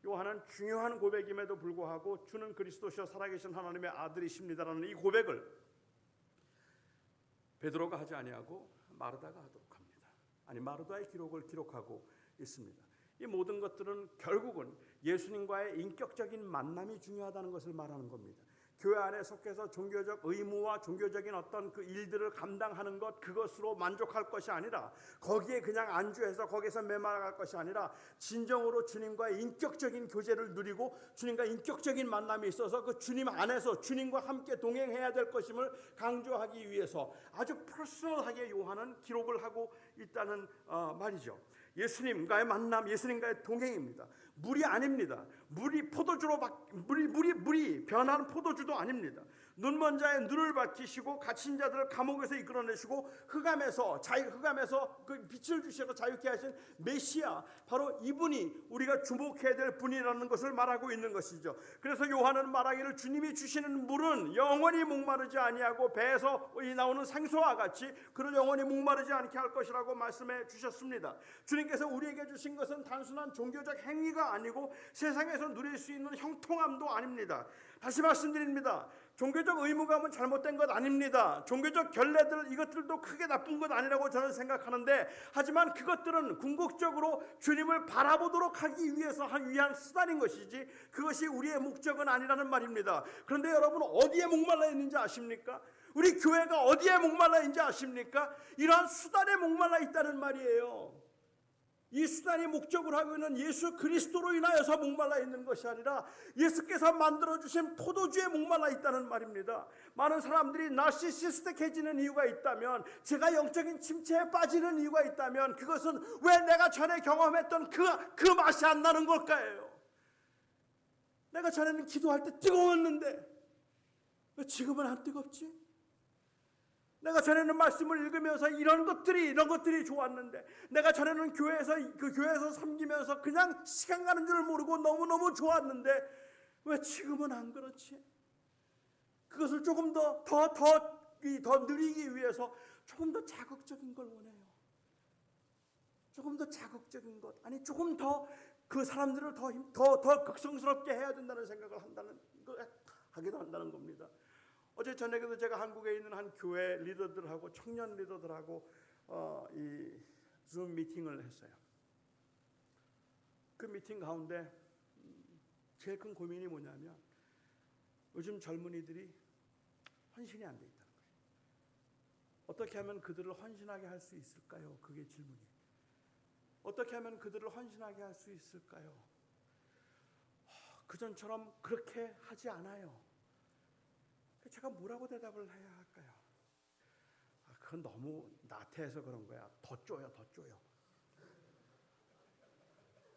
요한은 중요한 고백임에도 불구하고 주는 그리스도시여 살아계신 하나님의 아들이십니다라는 이 고백을 베드로가 하지 아니하고 마르다가 하도록 합니다. 아니 마르다의 기록을 기록하고 있습니다. 이 모든 것들은 결국은 예수님과의 인격적인 만남이 중요하다는 것을 말하는 겁니다. 교회 안에 속해서 종교적 의무와 종교적인 어떤 그 일들을 감당하는 것, 그것으로 만족할 것이 아니라, 거기에 그냥 안주해서 거기서 메말할 것이 아니라 진정으로 주님과의 인격적인 교제를 누리고 주님과 인격적인 만남이 있어서 그 주님 안에서 주님과 함께 동행해야 될 것임을 강조하기 위해서 아주 퍼스널하게 요한은 기록을 하고 있다는 말이죠. 예수님과의 만남, 예수님과의 동행입니다. 물이 아닙니다. 물이 포도주로 물이 변하는 포도주도 아닙니다. 눈먼 자의 눈을 밝히시고 갇힌 자들을 감옥에서 이끌어내시고 흑암에서 그 빛을 주셔서 자유케 하신 메시아, 바로 이분이 우리가 주목해야 될 분이라는 것을 말하고 있는 것이죠. 그래서 요한은 말하기를 주님이 주시는 물은 영원히 목마르지 아니하고 배에서 나오는 생수와 같이 그를 영원히 목마르지 않게 할 것이라고 말씀해 주셨습니다. 주님께서 우리에게 주신 것은 단순한 종교적 행위가 아니고 세상에서 누릴 수 있는 형통함도 아닙니다. 다시 말씀드립니다. 종교적 의무감은 잘못된 것 아닙니다. 종교적 결례들, 이것들도 크게 나쁜 것 아니라고 저는 생각하는데, 하지만 그것들은 궁극적으로 주님을 바라보도록 하기 위해서 위한 수단인 것이지 그것이 우리의 목적은 아니라는 말입니다. 그런데 여러분, 어디에 목말라 있는지 아십니까? 우리 교회가 어디에 목말라 있는지 아십니까? 이러한 수단에 목말라 있다는 말이에요. 이 수단이 목적으로 하고 있는 예수 그리스도로 인하여서 목말라 있는 것이 아니라 예수께서 만들어주신 포도주에 목말라 있다는 말입니다. 많은 사람들이 나르시시스틱해지는 이유가 있다면, 제가 영적인 침체에 빠지는 이유가 있다면, 그것은 왜 내가 전에 경험했던 그 맛이 안 나는 걸까요? 내가 전에는 기도할 때 뜨거웠는데 왜 지금은 안 뜨겁지? 내가 전에는 말씀을 읽으면서 이런 것들이 좋았는데, 내가 전에는 교회에서 섬기면서 그냥 시간 가는 줄 모르고 너무너무 좋았는데 왜 지금은 안 그렇지? 그것을 조금 더 누리기 위해서 조금 더 자극적인 걸 원해요. 조금 더 자극적인 것, 아니 조금 더 그 사람들을 더 극성스럽게 해야 된다는 생각을 하기도 한다는 겁니다. 어제 저녁에도 제가 한국에 있는 한 교회 리더들하고 청년 리더들하고 이 줌 미팅을 했어요. 그 미팅 가운데 제일 큰 고민이 뭐냐면, 요즘 젊은이들이 헌신이 안 돼 있다는 거예요. 어떻게 하면 그들을 헌신하게 할 수 있을까요? 그게 질문이에요. 어떻게 하면 그들을 헌신하게 할 수 있을까요? 그전처럼 그렇게 하지 않아요. 제가 뭐라고 대답을 해야 할까요? 그건 너무 나태해서 그런 거야. 더 쪼여.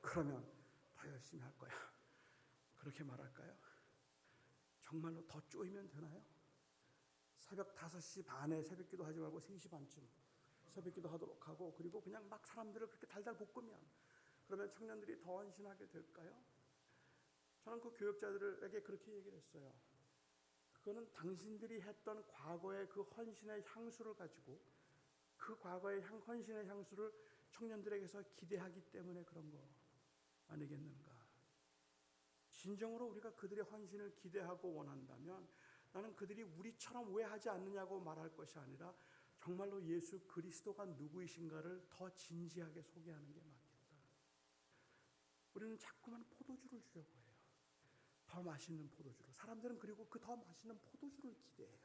그러면 더 열심히 할 거야. 그렇게 말할까요? 정말로 더 쪼이면 되나요? 새벽 5시 반에 새벽기도 하지 말고 3시 반쯤 새벽기도 하도록 하고, 그리고 그냥 막 사람들을 그렇게 달달 볶으면, 그러면 청년들이 더 헌신하게 될까요? 저는 그 교육자들에게 그렇게 얘기를 했어요. 그거는 당신들이 했던 과거의 그 헌신의 향수를 가지고, 그 과거의 헌신의 향수를 청년들에게서 기대하기 때문에 그런 거 아니겠는가? 진정으로 우리가 그들의 헌신을 기대하고 원한다면, 나는 그들이 우리처럼 왜 하지 않느냐고 말할 것이 아니라 정말로 예수 그리스도가 누구이신가를 더 진지하게 소개하는 게 맞겠다. 우리는 자꾸만 포도주를 주려고 해요. 더 맛있는 포도주를. 사람들은 그리고 그 더 맛있는 포도주를 기대해요.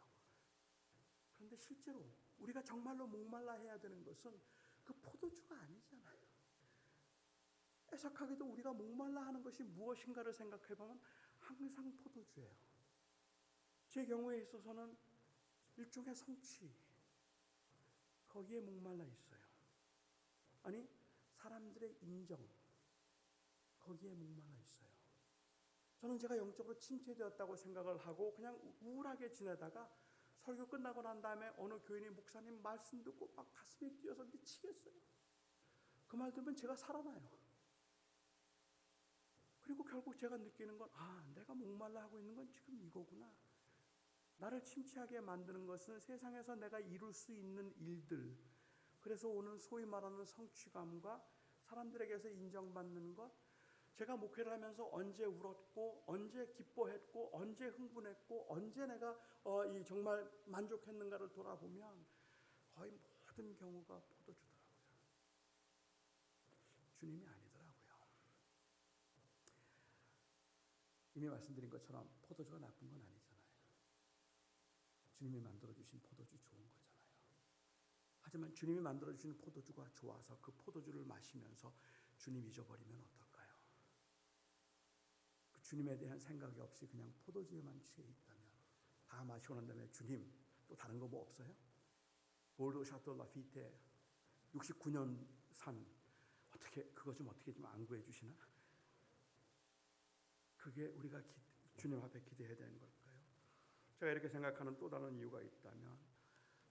그런데 실제로 우리가 정말로 목말라 해야 되는 것은 그 포도주가 아니잖아요. 애석하게도 우리가 목말라 하는 것이 무엇인가를 생각해보면 항상 포도주예요. 제 경우에 있어서는 일종의 성취, 거기에 목말라 있어요. 아니, 사람들의 인정, 거기에 목말라 있어요. 저는 제가 영적으로 침체되었다고 생각을 하고 그냥 우울하게 지내다가 설교 끝나고 난 다음에 어느 교인이 목사님 말씀 듣고 막 가슴이 뛰어서 미치겠어요. 그 말 들으면 제가 살아나요. 그리고 결국 제가 느끼는 건, 내가 목말라 하고 있는 건 지금 이거구나. 나를 침체하게 만드는 것은 세상에서 내가 이룰 수 있는 일들, 그래서 오는 소위 말하는 성취감과 사람들에게서 인정받는 것, 제가 목회를 하면서 언제 울었고, 언제 기뻐했고, 언제 흥분했고, 언제 내가 정말 만족했는가를 돌아보면 거의 모든 경우가 포도주더라고요. 주님이 아니더라고요. 이미 말씀드린 것처럼 포도주가 나쁜 건 아니잖아요. 주님이 만들어주신 포도주 좋은 거잖아요. 하지만 주님이 만들어주신 포도주가 좋아서 그 포도주를 마시면서 주님 잊어버리면 어떨까요? 그 주님에 대한 생각이 없이 그냥 포도주에만 취해 있다면, 다 마시고 난 다음에 주님 또 다른 거 뭐 없어요? 볼도 샤토 라피테 69년 산 어떻게 그거 좀 어떻게 좀 안 구해 주시나? 그게 우리가 주님 앞에 기대해야 되는 걸까요? 제가 이렇게 생각하는 또 다른 이유가 있다면,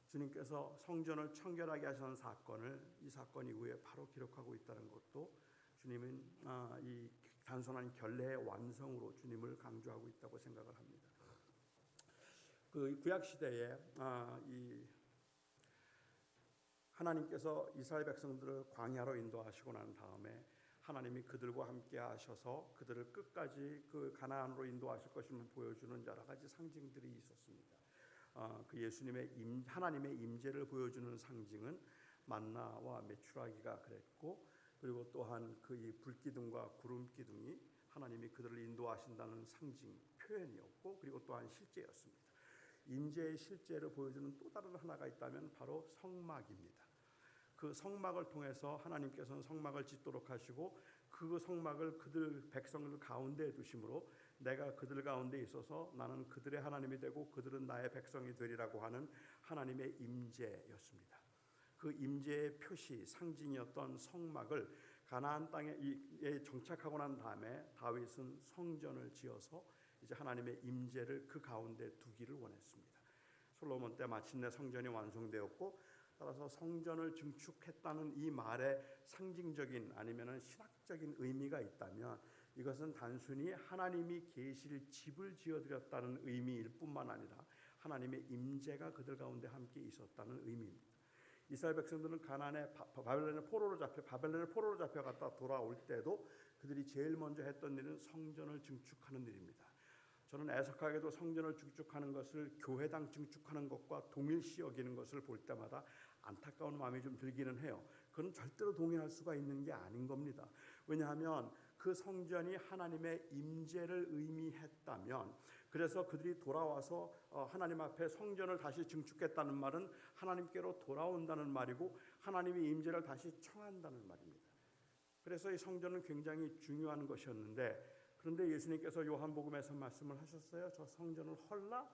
주님께서 성전을 청결하게 하시는 사건을 이 사건 이후에 바로 기록하고 있다는 것도 주님은 이 단순한 결례의 완성으로 주님을 강조하고 있다고 생각을 합니다. 그 구약 시대에 이 하나님께서 이스라엘 백성들을 광야로 인도하시고 난 다음에 하나님이 그들과 함께 하셔서 그들을 끝까지 그 가나안으로 인도하실 것임을 보여주는 여러 가지 상징들이 있었습니다. 그 예수님의 하나님의 임재를 보여주는 상징은 만나와 메추라기가 그랬고, 그리고 또한 그 이 불기둥과 구름기둥이 하나님이 그들을 인도하신다는 상징 표현이었고, 그리고 또한 실제였습니다. 임재의 실제를 보여주는 또 다른 하나가 있다면 바로 성막입니다. 그 성막을 통해서 하나님께서는 성막을 짓도록 하시고 그 성막을 그들 백성들 가운데에 두심으로 내가 그들 가운데 있어서 나는 그들의 하나님이 되고 그들은 나의 백성이 되리라고 하는 하나님의 임재였습니다. 그 임재의 표시 상징이었던 성막을 가나안 땅에 정착하고 난 다음에 다윗은 성전을 지어서 이제 하나님의 임재를 그 가운데 두기를 원했습니다. 솔로몬 때 마침내 성전이 완성되었고, 따라서 성전을 증축했다는 이 말에 상징적인 아니면은 신학적인 의미가 있다면, 이것은 단순히 하나님이 계실 집을 지어드렸다는 의미일 뿐만 아니라 하나님의 임재가 그들 가운데 함께 있었다는 의미입니다. 이스라엘 백성들은 가나안에 바벨론의 포로로 잡혀갔다 돌아올 때도 그들이 제일 먼저 했던 일은 성전을 증축하는 일입니다. 저는 애석하게도 성전을 증축하는 것을 교회당 증축하는 것과 동일시 여기는 것을 볼 때마다 안타까운 마음이 좀 들기는 해요. 그건 절대로 동의할 수가 있는 게 아닌 겁니다. 왜냐하면 그 성전이 하나님의 임재를 의미했다면, 그래서 그들이 돌아와서 하나님 앞에 성전을 다시 증축했다는 말은 하나님께로 돌아온다는 말이고 하나님의 임재를 다시 청한다는 말입니다. 그래서 이 성전은 굉장히 중요한 것이었는데, 그런데 예수님께서 요한복음에서 말씀을 하셨어요. 저 성전을 헐라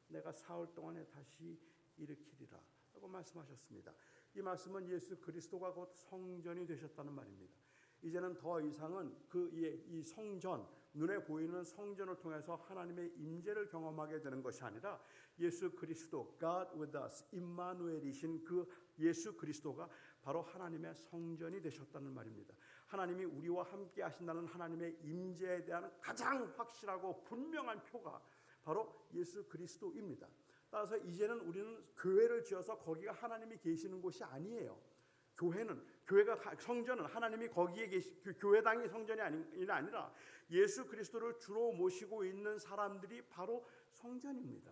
내가 사흘 동안에 다시 일으키리라 라고 말씀하셨습니다. 이 말씀은 예수 그리스도가 곧 성전이 되셨다는 말입니다. 이제는 더 이상은 이 성전, 눈에 보이는 성전을 통해서 하나님의 임재를 경험하게 되는 것이 아니라 예수 그리스도, God with us, 임마누엘이신 그 예수 그리스도가 바로 하나님의 성전이 되셨다는 말입니다. 하나님이 우리와 함께 하신다는 하나님의 임재에 대한 가장 확실하고 분명한 표가 바로 예수 그리스도입니다. 따라서 이제는 우리는 교회를 지어서 거기가 하나님이 계시는 곳이 아니에요. 성전은 하나님이 거기에 교회당이 성전이 아니라 예수 그리스도를 주로 모시고 있는 사람들이 바로 성전입니다.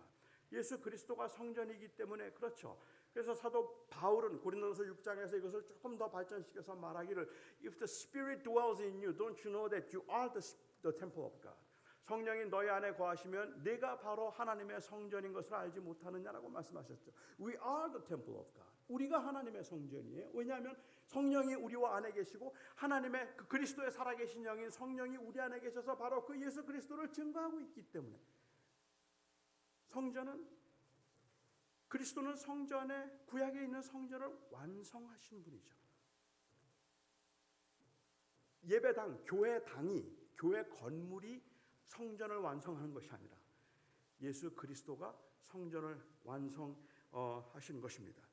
예수 그리스도가 성전이기 때문에 그렇죠. 그래서 사도 바울은 고린도서 6장에서 이것을 조금 더 발전시켜서 말하기를 If the Spirit dwells in you, don't you know that you are the temple of God? 성령이 너희 안에 거하시면 내가 바로 하나님의 성전인 것을 알지 못하느냐라고 말씀하셨죠. We are the temple of God. 우리가 하나님의 성전이에요. 왜냐하면 성령이 우리와 안에 계시고 하나님의 그 그리스도의 살아계신 영인 성령이 우리 안에 계셔서 바로 그 예수 그리스도를 증거하고 있기 때문에 그리스도는 성전에 구약에 있는 성전을 완성하신 분이죠. 예배당, 교회 건물이 성전을 완성하는 것이 아니라 예수 그리스도가 성전을 완성하신 것입니다.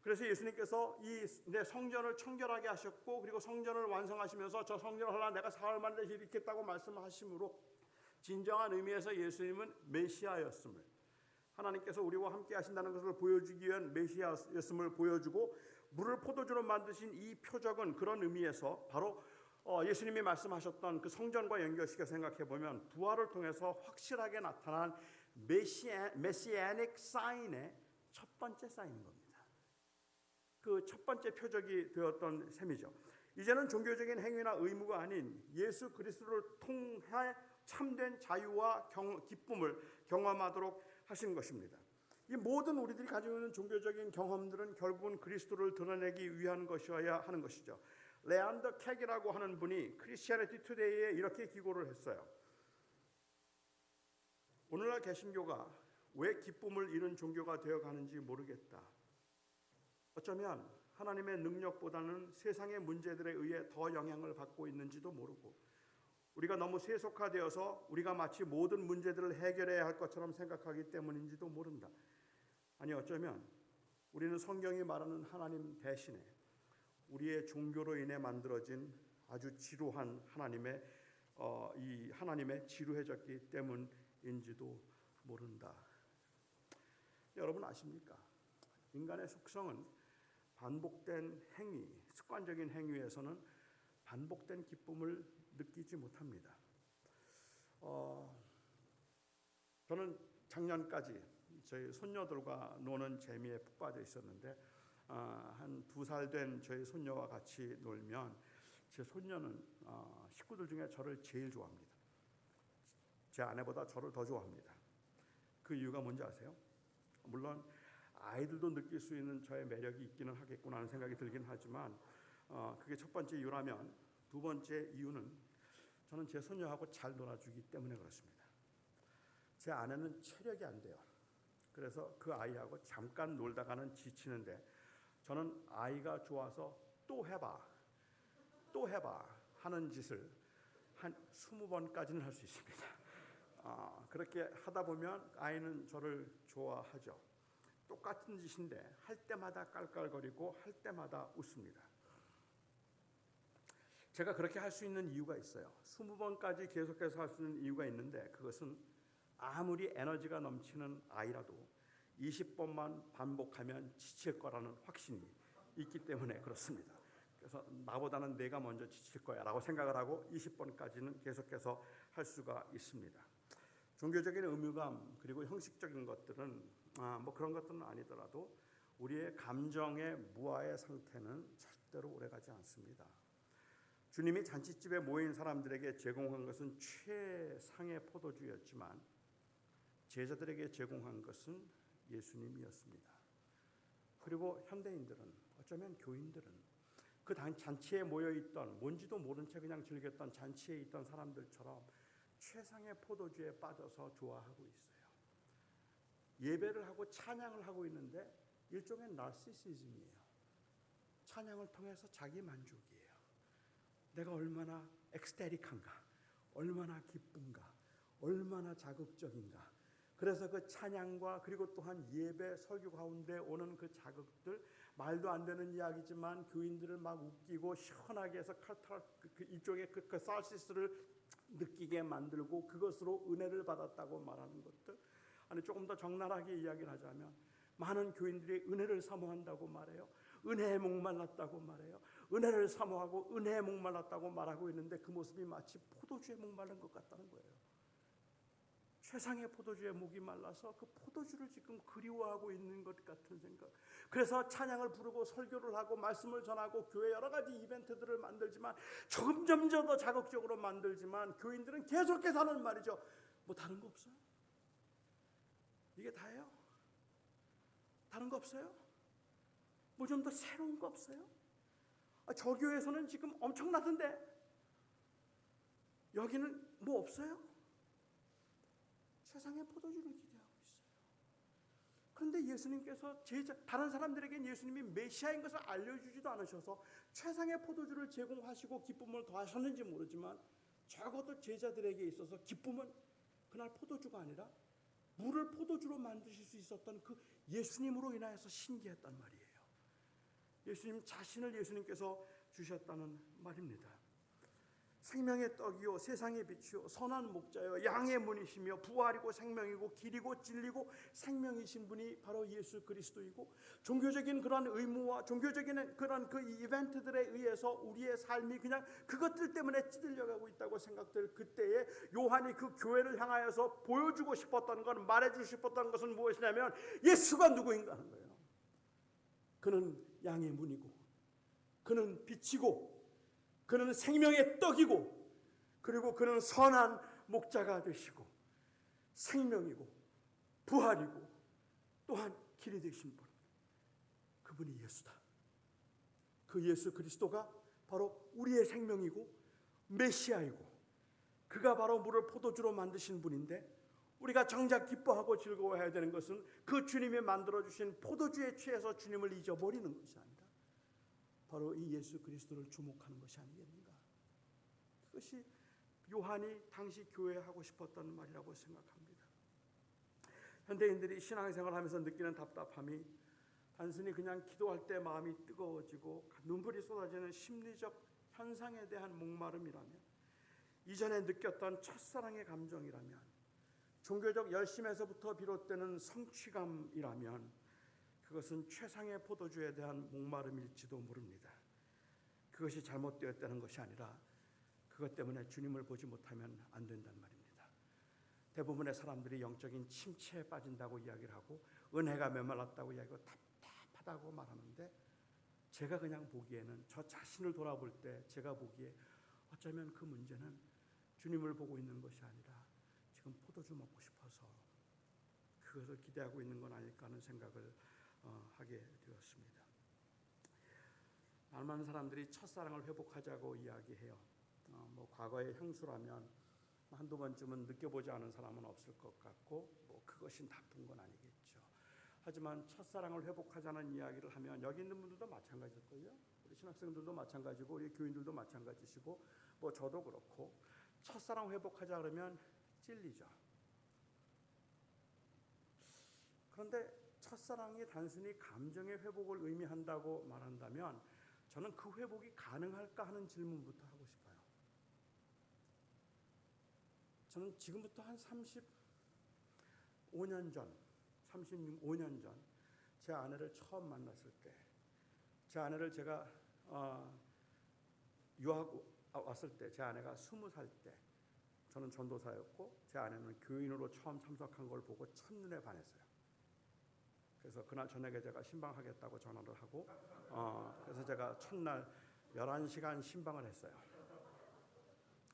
그래서 예수님께서 내 성전을 청결하게 하셨고 그리고 성전을 완성하시면서 저 성전을 하려 내가 사흘 만에 일으키겠다고 말씀하심으로 진정한 의미에서 예수님은 메시아였음을, 하나님께서 우리와 함께 하신다는 것을 보여주기 위한 메시아였음을 보여주고, 물을 포도주로 만드신 이 표적은 그런 의미에서 바로 예수님이 말씀하셨던 그 성전과 연결시켜 생각해 보면 부활을 통해서 확실하게 나타난 메시아닉 사인의 첫 번째 사인인 겁니다. 그 첫 번째 표적이 되었던 셈이죠. 이제는 종교적인 행위나 의무가 아닌 예수 그리스도를 통해 참된 자유와 기쁨을 경험하도록 하신 것입니다. 이 모든 우리들이 가지고 있는 종교적인 경험들은 결국은 그리스도를 드러내기 위한 것이어야 하는 것이죠. 레안더 캑이라고 하는 분이 크리스티애니티 투데이에 이렇게 기고를 했어요. 오늘날 개신교가 왜 기쁨을 잃은 종교가 되어가는지 모르겠다. 어쩌면 하나님의 능력보다는 세상의 문제들에 의해 더 영향을 받고 있는지도 모르고, 우리가 너무 세속화되어서 우리가 마치 모든 문제들을 해결해야 할 것처럼 생각하기 때문인지도 모른다. 아니, 어쩌면 우리는 성경이 말하는 하나님 대신에 우리의 종교로 인해 만들어진 아주 지루한 이 하나님의 지루해졌기 때문인지도 모른다. 여러분 아십니까? 인간의 속성은 반복된 행위, 습관적인 행위에서는 반복된 기쁨을 느끼지 못합니다. 저는 작년까지 저희 손녀들과 노는 재미에 푹 빠져 있었는데, 한 2살 된 저희 손녀와 같이 놀면 제 손녀는 식구들 중에 저를 제일 좋아합니다. 제 아내보다 저를 더 좋아합니다. 그 이유가 뭔지 아세요? 물론 아이들도 느낄 수 있는 저의 매력이 있기는 하겠구나 하는 생각이 들긴 하지만, 그게 첫 번째 이유라면, 두 번째 이유는 저는 제 손녀하고 잘 놀아주기 때문에 그렇습니다. 제 아내는 체력이 안 돼요. 그래서 그 아이하고 잠깐 놀다가는 지치는데, 저는 아이가 좋아서 또 해봐 하는 짓을 한 20번까지는 할 수 있습니다. 그렇게 하다 보면 아이는 저를 좋아하죠. 똑같은 짓인데 할 때마다 깔깔거리고 할 때마다 웃습니다. 제가 그렇게 할 수 있는 이유가 있어요. 20번까지 계속해서 할 수 있는 이유가 있는데, 그것은 아무리 에너지가 넘치는 아이라도 20번만 반복하면 지칠 거라는 확신이 있기 때문에 그렇습니다. 그래서 나보다는 내가 먼저 지칠 거야 라고 생각을 하고 20번까지는 계속해서 할 수가 있습니다. 종교적인 의무감 그리고 형식적인 것들은 뭐 그런 것들은 아니더라도 우리의 감정의 무아의 상태는 절대로 오래가지 않습니다. 주님이 잔치집에 모인 사람들에게 제공한 것은 최상의 포도주였지만 제자들에게 제공한 것은 예수님이었습니다. 그리고 현대인들은, 어쩌면 교인들은 그 잔치에 모여있던, 뭔지도 모른 채 그냥 즐겼던 잔치에 있던 사람들처럼 최상의 포도주에 빠져서 좋아하고 있어요. 예배를 하고 찬양을 하고 있는데 일종의 나르시시즘이에요. 찬양을 통해서 자기 만족이에요. 내가 얼마나 엑스테릭한가, 얼마나 기쁜가, 얼마나 자극적인가. 그래서 그 찬양과 그리고 또한 예배 설교 가운데 오는 그 자극들, 말도 안 되는 이야기지만 교인들을 막 웃기고 시원하게 해서 일종의 그 사시스를 느끼게 만들고 그것으로 은혜를 받았다고 말하는 것들, 아니 조금 더 적나라하게 이야기를 하자면 많은 교인들이 은혜를 사모한다고 말해요. 은혜에 목말랐다고 말해요. 은혜를 사모하고 은혜에 목말랐다고 말하고 있는데 그 모습이 마치 포도주에 목마른 것 같다는 거예요. 최상의 포도주에 목이 말라서 그 포도주를 지금 그리워하고 있는 것 같은 생각. 그래서 찬양을 부르고 설교를 하고 말씀을 전하고 교회 여러 가지 이벤트들을 만들지만, 점점 더 자극적으로 만들지만 교인들은 계속해서 하는 말이죠. 뭐 다른 거 없어요? 이게 다예요? 다른 거 없어요? 뭐 좀 더 새로운 거 없어요? 저 교회에서는 지금 엄청나던데 여기는 뭐 없어요? 세상의 포도주를 기대하고 있어요. 그런데 예수님께서 다른 사람들에겐 예수님이 메시아인 것을 알려주지도 않으셔서 최상의 포도주를 제공하시고 기쁨을 더하셨는지 모르지만, 적어도 제자들에게 있어서 기쁨은 그날 포도주가 아니라 물을 포도주로 만드실 수 있었던 그 예수님으로 인하여서 신기했단 말이에요. 예수님 자신을 예수님께서 주셨다는 말입니다. 생명의 떡이요 세상의 빛이요 선한 목자요 양의 문이시며 부활이고 생명이고 길이고 진리고 생명이신 분이 바로 예수 그리스도이고, 종교적인 그런 의무와 종교적인 그런 그 이벤트들에 의해서 우리의 삶이 그냥 그것들 때문에 찌들려가고 있다고 생각될 그때에 요한이 그 교회를 향하여서 보여주고 싶었던 건, 말해주고 싶었던 것은 무엇이냐면 예수가 누구인가 하는 거예요. 그는 양의 문이고 그는 빛이고 그는 생명의 떡이고, 그리고 그는 선한 목자가 되시고 생명이고 부활이고 또한 길이 되신 분, 그분이 예수다. 그 예수 그리스도가 바로 우리의 생명이고 메시아이고, 그가 바로 물을 포도주로 만드신 분인데, 우리가 정작 기뻐하고 즐거워해야 되는 것은 그 주님이 만들어주신 포도주에 취해서 주님을 잊어버리는 것이 아니라 바로 이 예수 그리스도를 주목하는 것이 아니겠는가. 그것이 요한이 당시 교회에 하고 싶었던 말이라고 생각합니다. 현대인들이 신앙생활을 하면서 느끼는 답답함이 단순히 그냥 기도할 때 마음이 뜨거워지고 눈물이 쏟아지는 심리적 현상에 대한 목마름이라면, 이전에 느꼈던 첫사랑의 감정이라면, 종교적 열심에서부터 비롯되는 성취감이라면 그것은 최상의 포도주에 대한 목마름일지도 모릅니다. 그것이 잘못되었다는 것이 아니라 그것 때문에 주님을 보지 못하면 안 된다는 말입니다. 대부분의 사람들이 영적인 침체에 빠진다고 이야기를 하고 은혜가 메말랐다고 이야기하고 답답하다고 말하는데, 제가 그냥 보기에는, 저 자신을 돌아볼 때 제가 보기에 어쩌면 그 문제는 주님을 보고 있는 것이 아니라 지금 포도주 먹고 싶어서 그것을 기대하고 있는 건 아닐까 하는 생각을 하게 되었습니다. 많은 사람들이 첫사랑을 회복하자고 이야기해요. 과거의 향수라면 한두 번쯤은 느껴보지 않은 사람은 없을 것 같고, 그것이 나쁜 건 아니겠죠. 하지만 첫사랑을 회복하자는 이야기를 하면 여기 있는 분들도 마찬가지일걸요. 우리 신학생들도 마찬가지고 우리 교인들도 마찬가지시고 저도 그렇고, 첫사랑 회복하자 그러면 찔리죠. 그런데 첫사랑이 단순히 감정의 회복을 의미한다고 말한다면 저는 그 회복이 가능할까 하는 질문부터 하고 싶어요. 저는 지금부터 한 35년 전, 35년 전 제 아내를 처음 만났을 때, 제 아내를 제가 유학 왔을 때, 제 아내가 20살 때, 저는 전도사였고 제 아내는 교인으로 처음 참석한 걸 보고 첫눈에 반했어요. 그래서 그날 저녁에 제가 신방하겠다고 전화를 하고, 그래서 제가 첫날 11시간 신방을 했어요.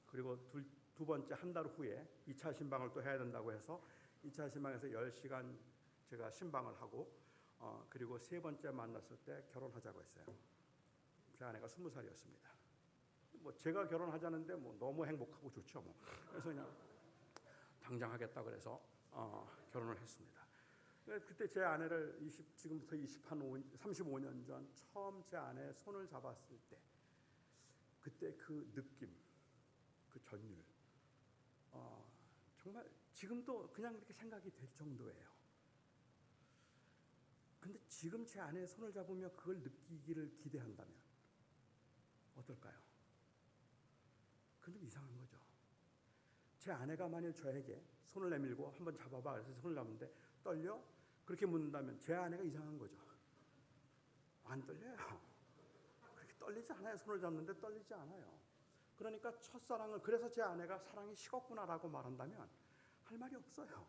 그리고 두 번째 한 달 후에 2차 신방을 또 해야 된다고 해서 2차 신방에서 10시간 제가 신방을 하고, 그리고 세 번째 만났을 때 결혼하자고 했어요. 제 아내가 20살이었습니다. 제가 결혼하자는데 너무 행복하고 좋죠. 그래서 그냥 당장 하겠다 그래서 결혼을 했습니다. 그때 제 아내를 지금부터 35년 전 처음 제 아내의 손을 잡았을 때, 그때 그 느낌, 그 전율, 정말 지금도 그냥 이렇게 생각이 될 정도예요. 근데 지금 제 아내의 손을 잡으며 그걸 느끼기를 기대한다면 어떨까요? 그건 좀 이상한 거죠. 제 아내가 만일 저에게 손을 내밀고 한번 잡아봐 그래서 손을 잡는데 떨려? 그렇게 묻는다면 제 아내가 이상한 거죠. 안 떨려요. 그렇게 떨리지 않아요. 손을 잡는데 떨리지 않아요. 그러니까 첫사랑을, 그래서 제 아내가 사랑이 식었구나라고 말한다면 할 말이 없어요.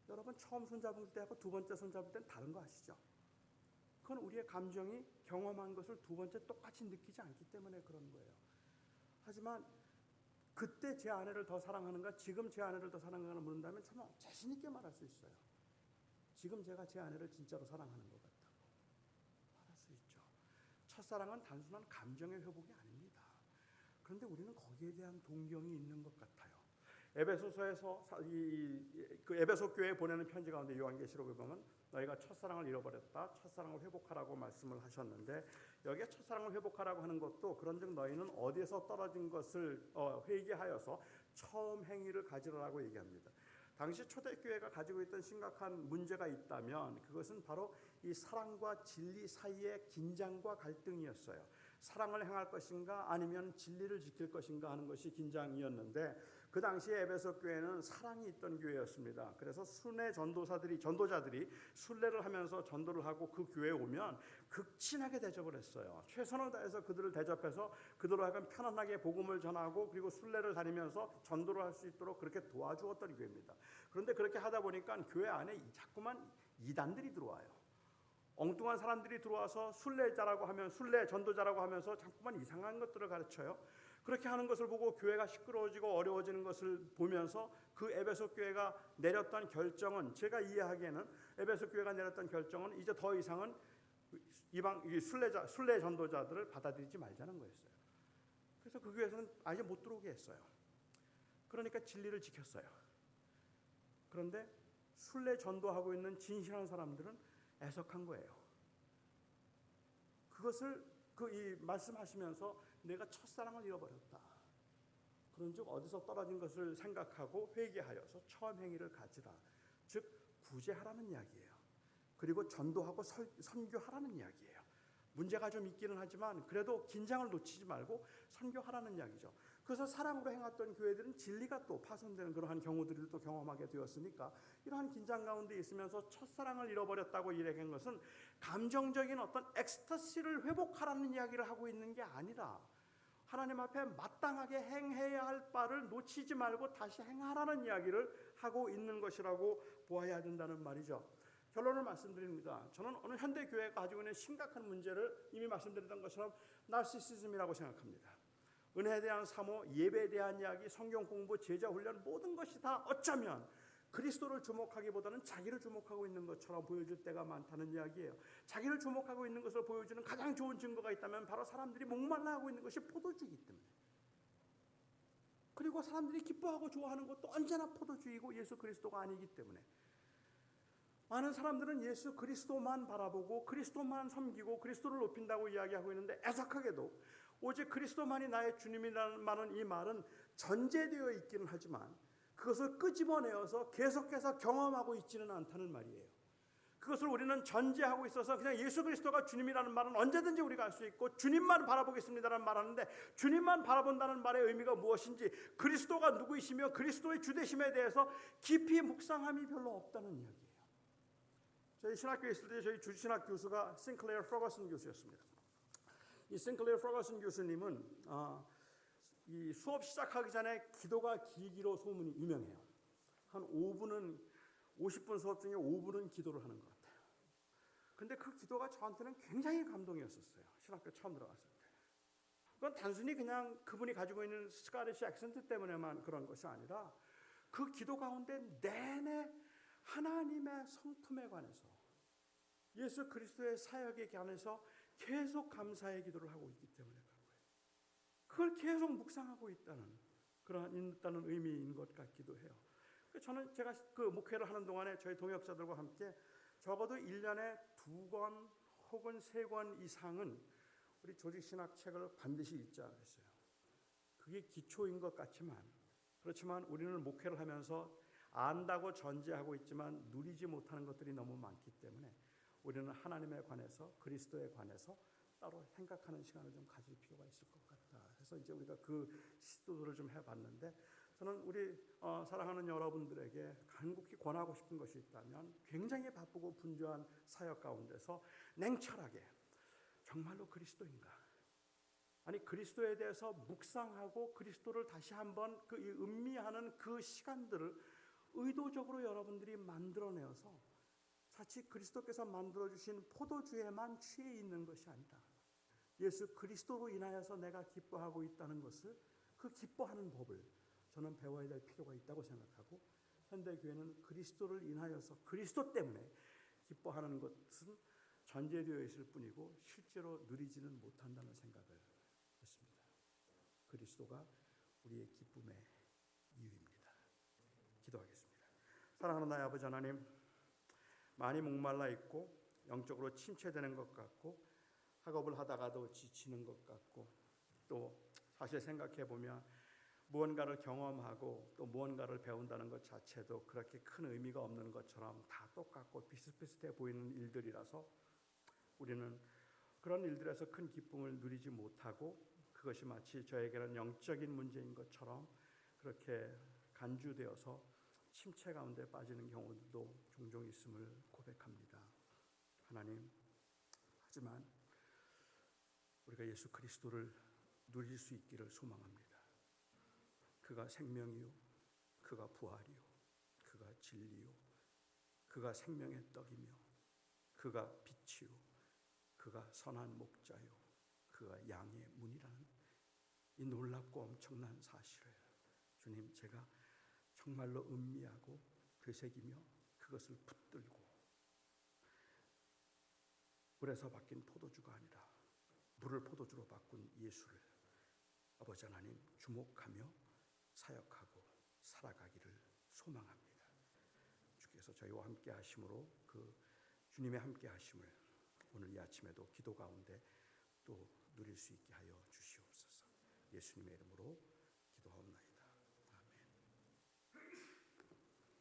여러분 처음 손잡을 때하고 두 번째 손잡을 때는 다른 거 아시죠? 그건 우리의 감정이 경험한 것을 두 번째 똑같이 느끼지 않기 때문에 그런 거예요. 하지만 그때 제 아내를 더 사랑하는가, 지금 제 아내를 더 사랑하는가 묻는다면 저는 자신 있게 말할 수 있어요. 지금 제가 제 아내를 진짜로 사랑하는 것 같다고 말할 수 있죠. 첫사랑은 단순한 감정의 회복이 아닙니다. 그런데 우리는 거기에 대한 동경이 있는 것 같아요. 에베소서에서 그 에베소 교회에 보내는 편지 가운데 요한계시록에 보면 너희가 첫사랑을 잃어버렸다, 첫사랑을 회복하라고 말씀을 하셨는데, 여기에 첫사랑을 회복하라고 하는 것도 그런즉 너희는 어디에서 떨어진 것을 회개하여서 처음 행위를 가지라고 얘기합니다. 당시 초대교회가 가지고 있던 심각한 문제가 있다면 그것은 바로 이 사랑과 진리 사이의 긴장과 갈등이었어요. 사랑을 행할 것인가 아니면 진리를 지킬 것인가 하는 것이 긴장이었는데, 그 당시에 에베소 교회는 사랑이 있던 교회였습니다. 그래서 순회 전도자들이 순례를 하면서 전도를 하고 그 교회에 오면 극진하게 대접을 했어요. 최선을 다해서 그들을 대접해서 그들로 하여금 편안하게 복음을 전하고, 그리고 순례를 다니면서 전도를 할 수 있도록 그렇게 도와주었던 교회입니다. 그런데 그렇게 하다 보니까 교회 안에 자꾸만 이단들이 들어와요. 엉뚱한 사람들이 들어와서 순례자라고 하면 순례 전도자라고 하면서 자꾸만 이상한 것들을 가르쳐요. 그렇게 하는 것을 보고 교회가 시끄러워지고 어려워지는 것을 보면서 그 에베소 교회가 내렸던 결정은, 제가 이해하기에는 에베소 교회가 내렸던 결정은 이제 더 이상은 이방 순례 전도자들을 받아들이지 말자는 거였어요. 그래서 그 교회에서는 아예 못 들어오게 했어요. 그러니까 진리를 지켰어요. 그런데 순례 전도하고 있는 진실한 사람들은 애석한 거예요. 그것을 이 말씀하시면서 내가 첫사랑을 잃어버렸다. 그런즉 어디서 떨어진 것을 생각하고 회개하여서 처음 행위를 가지라. 즉 구제하라는 이야기예요. 그리고 전도하고 선교하라는 이야기예요. 문제가 좀 있기는 하지만 그래도 긴장을 놓치지 말고 선교하라는 이야기죠. 그래서 사랑으로 행했던 교회들은 진리가 또 파손되는 그러한 경우들을 또 경험하게 되었으니까 이러한 긴장 가운데 있으면서 첫사랑을 잃어버렸다고 이야기한 것은 감정적인 어떤 엑스터시를 회복하라는 이야기를 하고 있는 게 아니라 하나님 앞에 마땅하게 행해야 할 바를 놓치지 말고 다시 행하라는 이야기를 하고 있는 것이라고 보아야 된다는 말이죠. 결론을 말씀드립니다. 저는 오늘 현대 교회가 가지고 있는 심각한 문제를 이미 말씀드렸던 것처럼 나르시시즘이라고 생각합니다. 은혜에 대한 사모, 예배에 대한 이야기, 성경 공부, 제자 훈련 모든 것이 다 어쩌면 그리스도를 주목하기보다는 자기를 주목하고 있는 것처럼 보여질 때가 많다는 이야기예요. 자기를 주목하고 있는 것을 보여주는 가장 좋은 증거가 있다면 바로 사람들이 목말라 하고 있는 것이 포도주이기 때문에, 그리고 사람들이 기뻐하고 좋아하는 것도 언제나 포도주이고 예수 그리스도가 아니기 때문에 많은 사람들은 예수 그리스도만 바라보고 그리스도만 섬기고 그리스도를 높인다고 이야기하고 있는데 애석하게도 오직 그리스도만이 나의 주님이라는 말은, 이 말은 전제되어 있기는 하지만 그것을 끄집어내어서 계속해서 경험하고 있지는 않다는 말이에요. 그것을 우리는 전제하고 있어서 그냥 예수 그리스도가 주님이라는 말은 언제든지 우리가 할 수 있고 주님만 바라보겠습니다라는 말하는데, 주님만 바라본다는 말의 의미가 무엇인지, 그리스도가 누구이시며 그리스도의 주되심에 대해서 깊이 묵상함이 별로 없다는 이야기예요. 저희 신학교에 있을 때 저희 주신학 교수가 싱클레어 퍼거슨 교수였습니다. 이 싱클레어 퍼거슨 교수님은 이 수업 시작하기 전에 기도가 길기로 소문이 유명해요. 한 50분 수업 중에 5분은 기도를 하는 것 같아요. 근데 그 기도가 저한테는 굉장히 감동이었었어요. 신학교 처음 들어갔을 때. 그건 단순히 그냥 그분이 가지고 있는 스카리시 액센트 때문에만 그런 것이 아니라 그 기도 가운데 내내 하나님의 성품에 관해서, 예수 그리스도의 사역에 관해서 계속 감사의 기도를 하고 있기 때문에 그런 거예요. 그걸 계속 묵상하고 있다는 의미인 것 같기도 해요. 저는 제가 그 목회를 하는 동안에 저희 동역자들과 함께 적어도 1년에 2권 혹은 3권 이상은 우리 조직신학 책을 반드시 읽자 그랬어요. 그게 기초인 것 같지만, 그렇지만 우리는 목회를 하면서 안다고 전제하고 있지만 누리지 못하는 것들이 너무 많기 때문에 우리는 하나님에 관해서, 그리스도에 관해서 따로 생각하는 시간을 좀 가질 필요가 있을 것 같다. 그래서 이제 우리가 그 시도를 좀 해봤는데, 저는 우리 사랑하는 여러분들에게 간곡히 권하고 싶은 것이 있다면, 굉장히 바쁘고 분주한 사역 가운데서 냉철하게 정말로 그리스도인가? 아니, 그리스도에 대해서 묵상하고 그리스도를 다시 한번 음미하는 그 시간들을 의도적으로 여러분들이 만들어내어서 자칫 그리스도께서 만들어주신 포도주에만 취해 있는 것이 아니라 예수 그리스도로 인하여서 내가 기뻐하고 있다는 것을, 그 기뻐하는 법을 저는 배워야 될 필요가 있다고 생각하고, 현대교회는 그리스도를 인하여서 그리스도 때문에 기뻐하는 것은 전제되어 있을 뿐이고 실제로 누리지는 못한다는 생각을 했습니다. 그리스도가 우리의 기쁨의 이유입니다. 기도하겠습니다. 사랑하는 나의 아버지 하나님, 많이 목말라 있고 영적으로 침체되는 것 같고 학업을 하다가도 지치는 것 같고, 또 사실 생각해 보면 무언가를 경험하고 또 무언가를 배운다는 것 자체도 그렇게 큰 의미가 없는 것처럼 다 똑같고 비슷비슷해 보이는 일들이라서 우리는 그런 일들에서 큰 기쁨을 누리지 못하고, 그것이 마치 저에게는 영적인 문제인 것처럼 그렇게 간주되어서 침체 가운데 빠지는 경우도 종종 있음을 고백합니다. 하나님, 하지만 우리가 예수 그리스도를 누릴 수 있기를 소망합니다. 그가 생명이요, 그가 부활이요, 그가 진리요, 그가 생명의 떡이며 그가 빛이요 그가 선한 목자요 그가 양의 문이라는 이 놀랍고 엄청난 사실을 주님, 제가 정말로 음미하고 되새기며 그것을 붙들고 물에서 바뀐 포도주가 아니라 물을 포도주로 바꾼 예수를 아버지 하나님 주목하며 사역하고 살아가기를 소망합니다. 주께서 저희와 함께 하심으로 그 주님의 함께 하심을 오늘 이 아침에도 기도 가운데 또 누릴 수 있게 하여 주시옵소서. 예수님의 이름으로 기도하옵나이다.